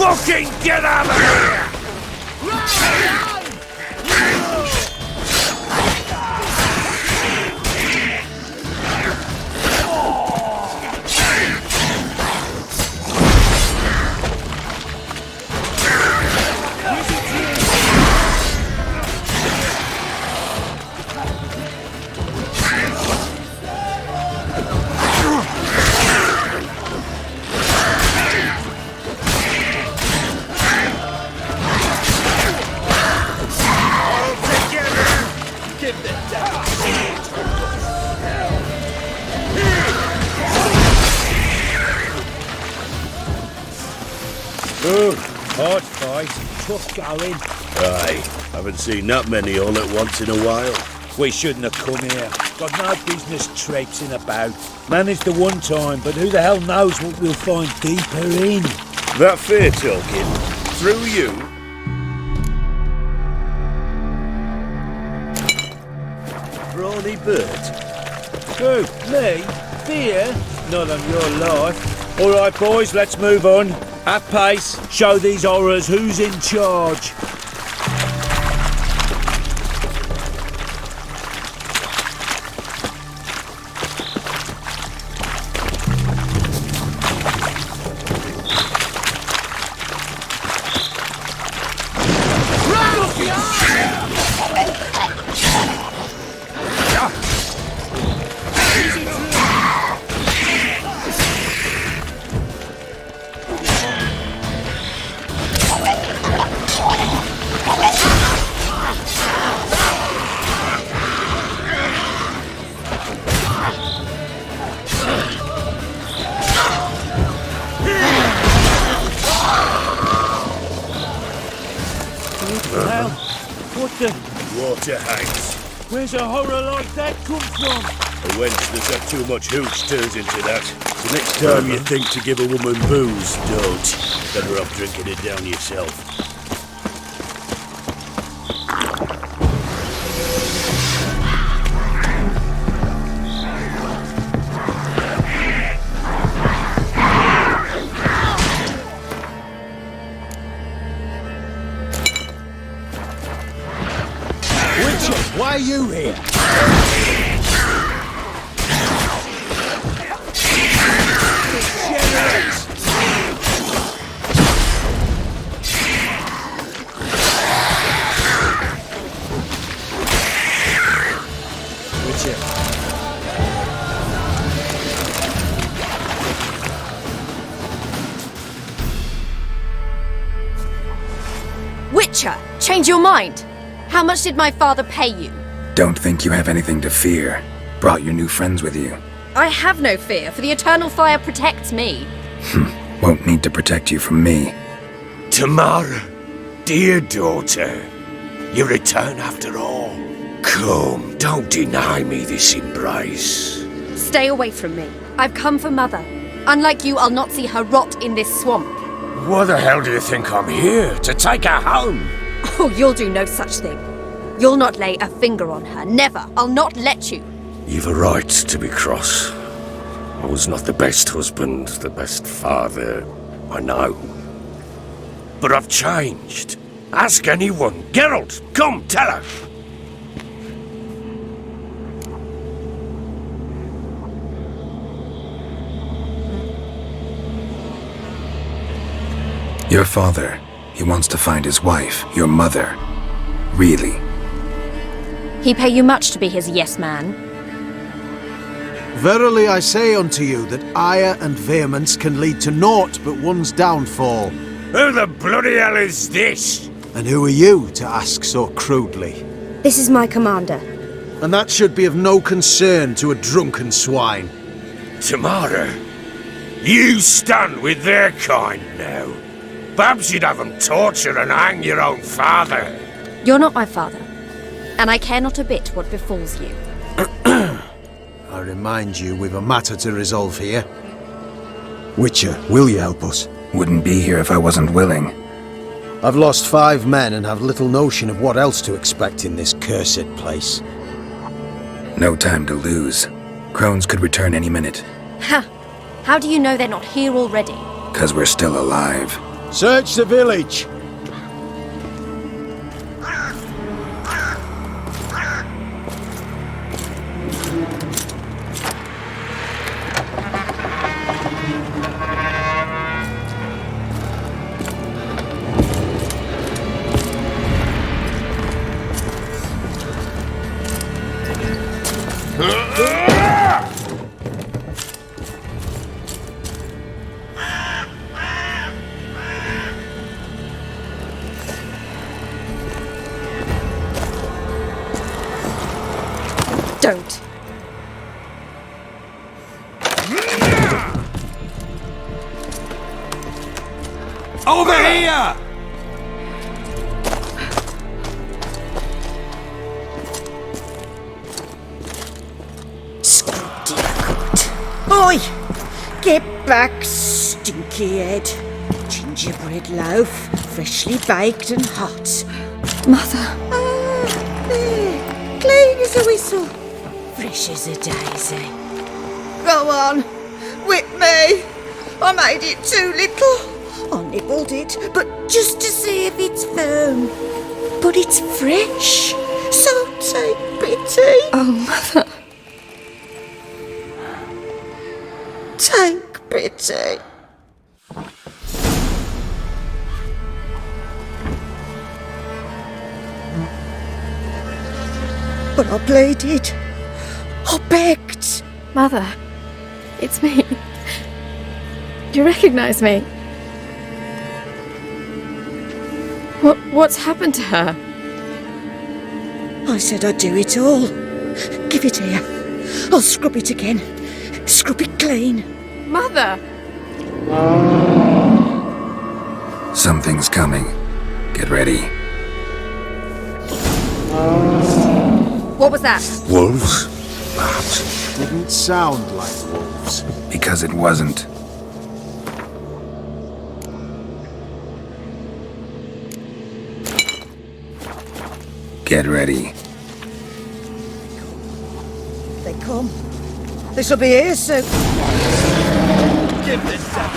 Fucking get out of here! Good. Hard fight. Tough going. Aye. Haven't seen that many all at once in a while. We shouldn't have come here. Got no business traipsing about. Managed the one time, but who the hell knows what we'll find deeper in. That fair talking. Through you. Brawny bird. Who? Me? Fear? Not on your life. All right, boys, let's move on. Have pace. Show these horrors who's in charge. Water hangs. Where's a horror like that come from? A wench that's had too much hooch turns into that. So next time you think to give a woman booze, don't. Better off drinking it down yourself. Why are you here? Witcher, change your mind. How much did my father pay you? Don't think you have anything to fear. Brought your new friends with you. I have no fear, for the eternal fire protects me. Won't need to protect you from me. Tamara, dear daughter, you return after all. Come, don't deny me this embrace. Stay away from me. I've come for Mother. Unlike you, I'll not see her rot in this swamp. Why the hell do you think I'm here? To take her home? Oh, you'll do no such thing. You'll not lay a finger on her. Never. I'll not let you. You've a right to be cross. I was not the best husband, the best father, I know. But I've changed. Ask anyone. Geralt, come, tell her. Your father, he wants to find his wife, your mother. Really? He pay you much to be his yes man? Verily I say unto you that ire and vehemence can lead to naught but one's downfall. Who the bloody hell is this? And who are you to ask so crudely? This is my commander. And that should be of no concern to a drunken swine. Tamara, you stand with their kind now. Perhaps you'd have them torture and hang your own father. You're not my father, and I care not a bit what befalls you. I remind you, we've a matter to resolve here. Witcher, will you help us? Wouldn't be here if I wasn't willing. I've lost 5 men and have little notion of what else to expect in this cursed place. No time to lose. Crones could return any minute. Ha! How do you know they're not here already? 'Cause we're still alive. Search the village! Don't. Over here! Oi! Get back, stinky head. Gingerbread loaf, freshly baked and hot. Mother. There, clean as a whistle, fresh as a daisy. Go on, whip me. I made it too little. I nibbled it, but just to see if it's firm. But it's fresh, so take pity. Oh, Mother. Take pity. But I pleaded. I begged. Mother, it's me. Do you recognize me? What's happened to her? I said I'd do it all. Give it here. I'll scrub it again. Scrub it clean. Mother! Something's coming. Get ready. What was that? Wolves? That didn't sound like wolves. Because it wasn't. Get ready. They come. This'll be here soon. Give this up.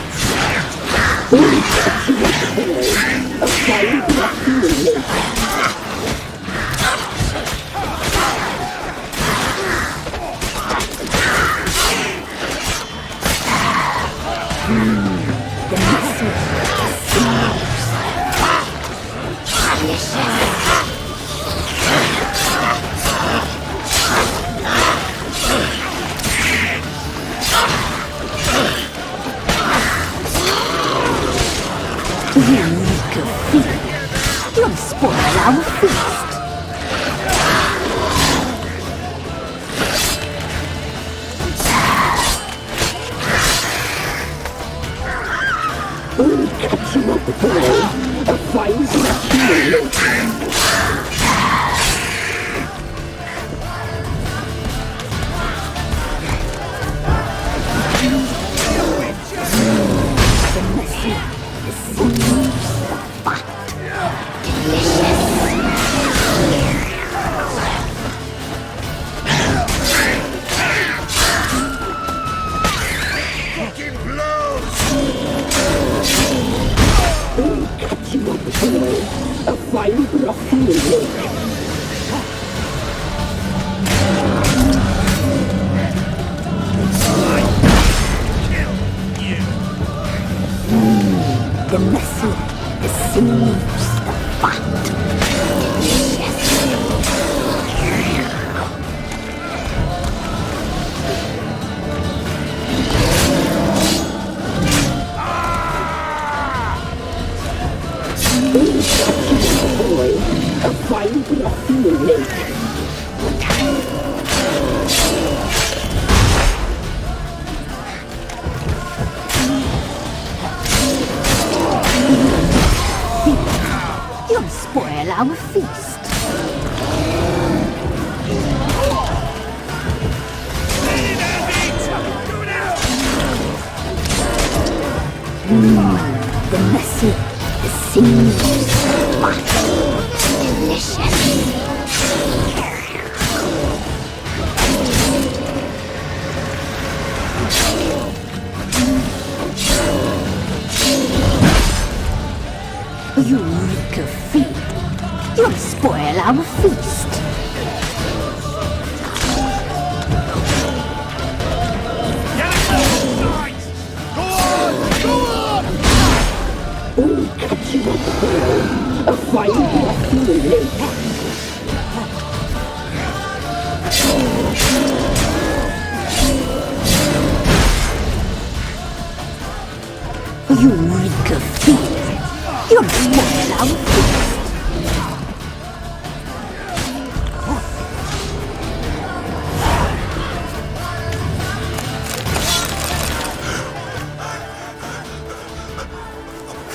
You'll spoil our feast. We'll catch you up with a fine a fine broth our feast. The messy, the sinews, but delicious. You reek of feed. You'll spoil our feast. We'll catch you up there. A fine breath you will live. You reek of fear. You'll spoil our feast.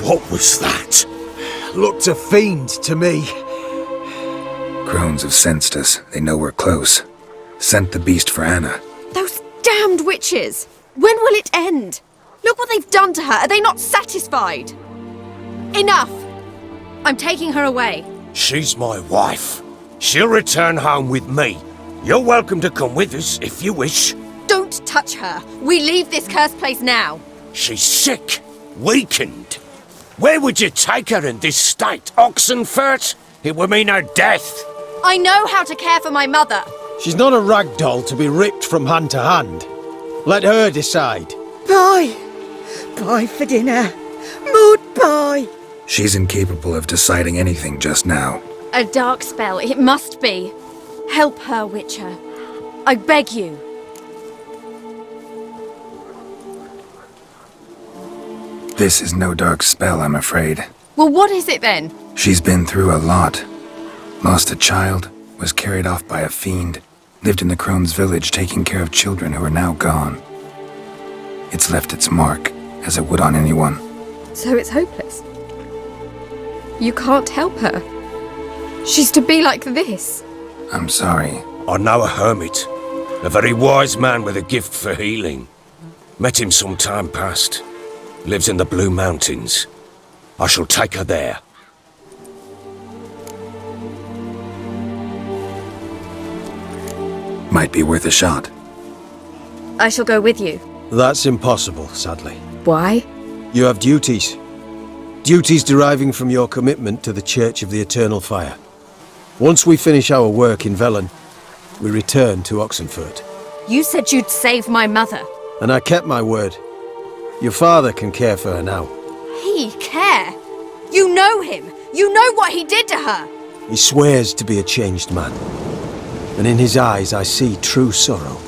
What was that? Looked a fiend to me. Crones have sensed us. They know we're close. Sent the beast for Anna. Those damned witches! When will it end? Look what they've done to her. Are they not satisfied? Enough! I'm taking her away. She's my wife. She'll return home with me. You're welcome to come with us if you wish. Don't touch her. We leave this cursed place now. She's sick, weakened. Where would you take her in this state? Oxenfurt? It would mean her death. I know how to care for my mother. She's not a rag doll to be ripped from hand to hand. Let her decide. Pie! Pie for dinner. Mood pie! She's incapable of deciding anything just now. A dark spell, it must be. Help her, Witcher. I beg you. This is no dark spell, I'm afraid. Well, what is it then? She's been through a lot. Lost a child, was carried off by a fiend, lived in the Crone's village taking care of children who are now gone. It's left its mark, as it would on anyone. So it's hopeless. You can't help her. She's to be like this. I'm sorry. I know a hermit, a very wise man with a gift for healing. Met him some time past. Lives in the Blue Mountains. I shall take her there. Might be worth a shot. I shall go with you. That's impossible, sadly. Why? You have duties. Duties deriving from your commitment to the Church of the Eternal Fire. Once we finish our work in Velen, we return to Oxenfurt. You said you'd save my mother. And I kept my word. Your father can care for her now. He care? You know him. You know what he did to her. He swears to be a changed man. And in his eyes I see true sorrow.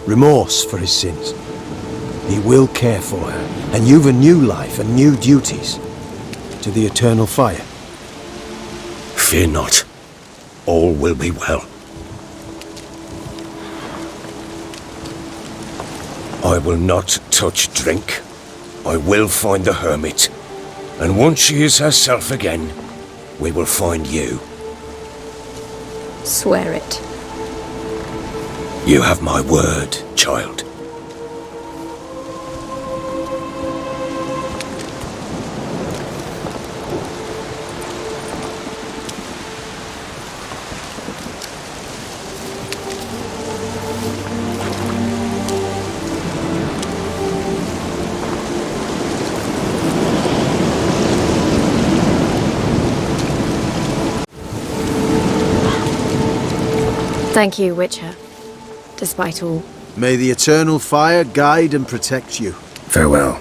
Remorse for his sins. He will care for her. And you've a new life and new duties. To the Eternal Fire. Fear not. All will be well. I will not touch drink. I will find the hermit. And once she is herself again, we will find you. Swear it. You have my word, child. Thank you, Witcher. Despite all. May the Eternal Fire guide and protect you. Farewell.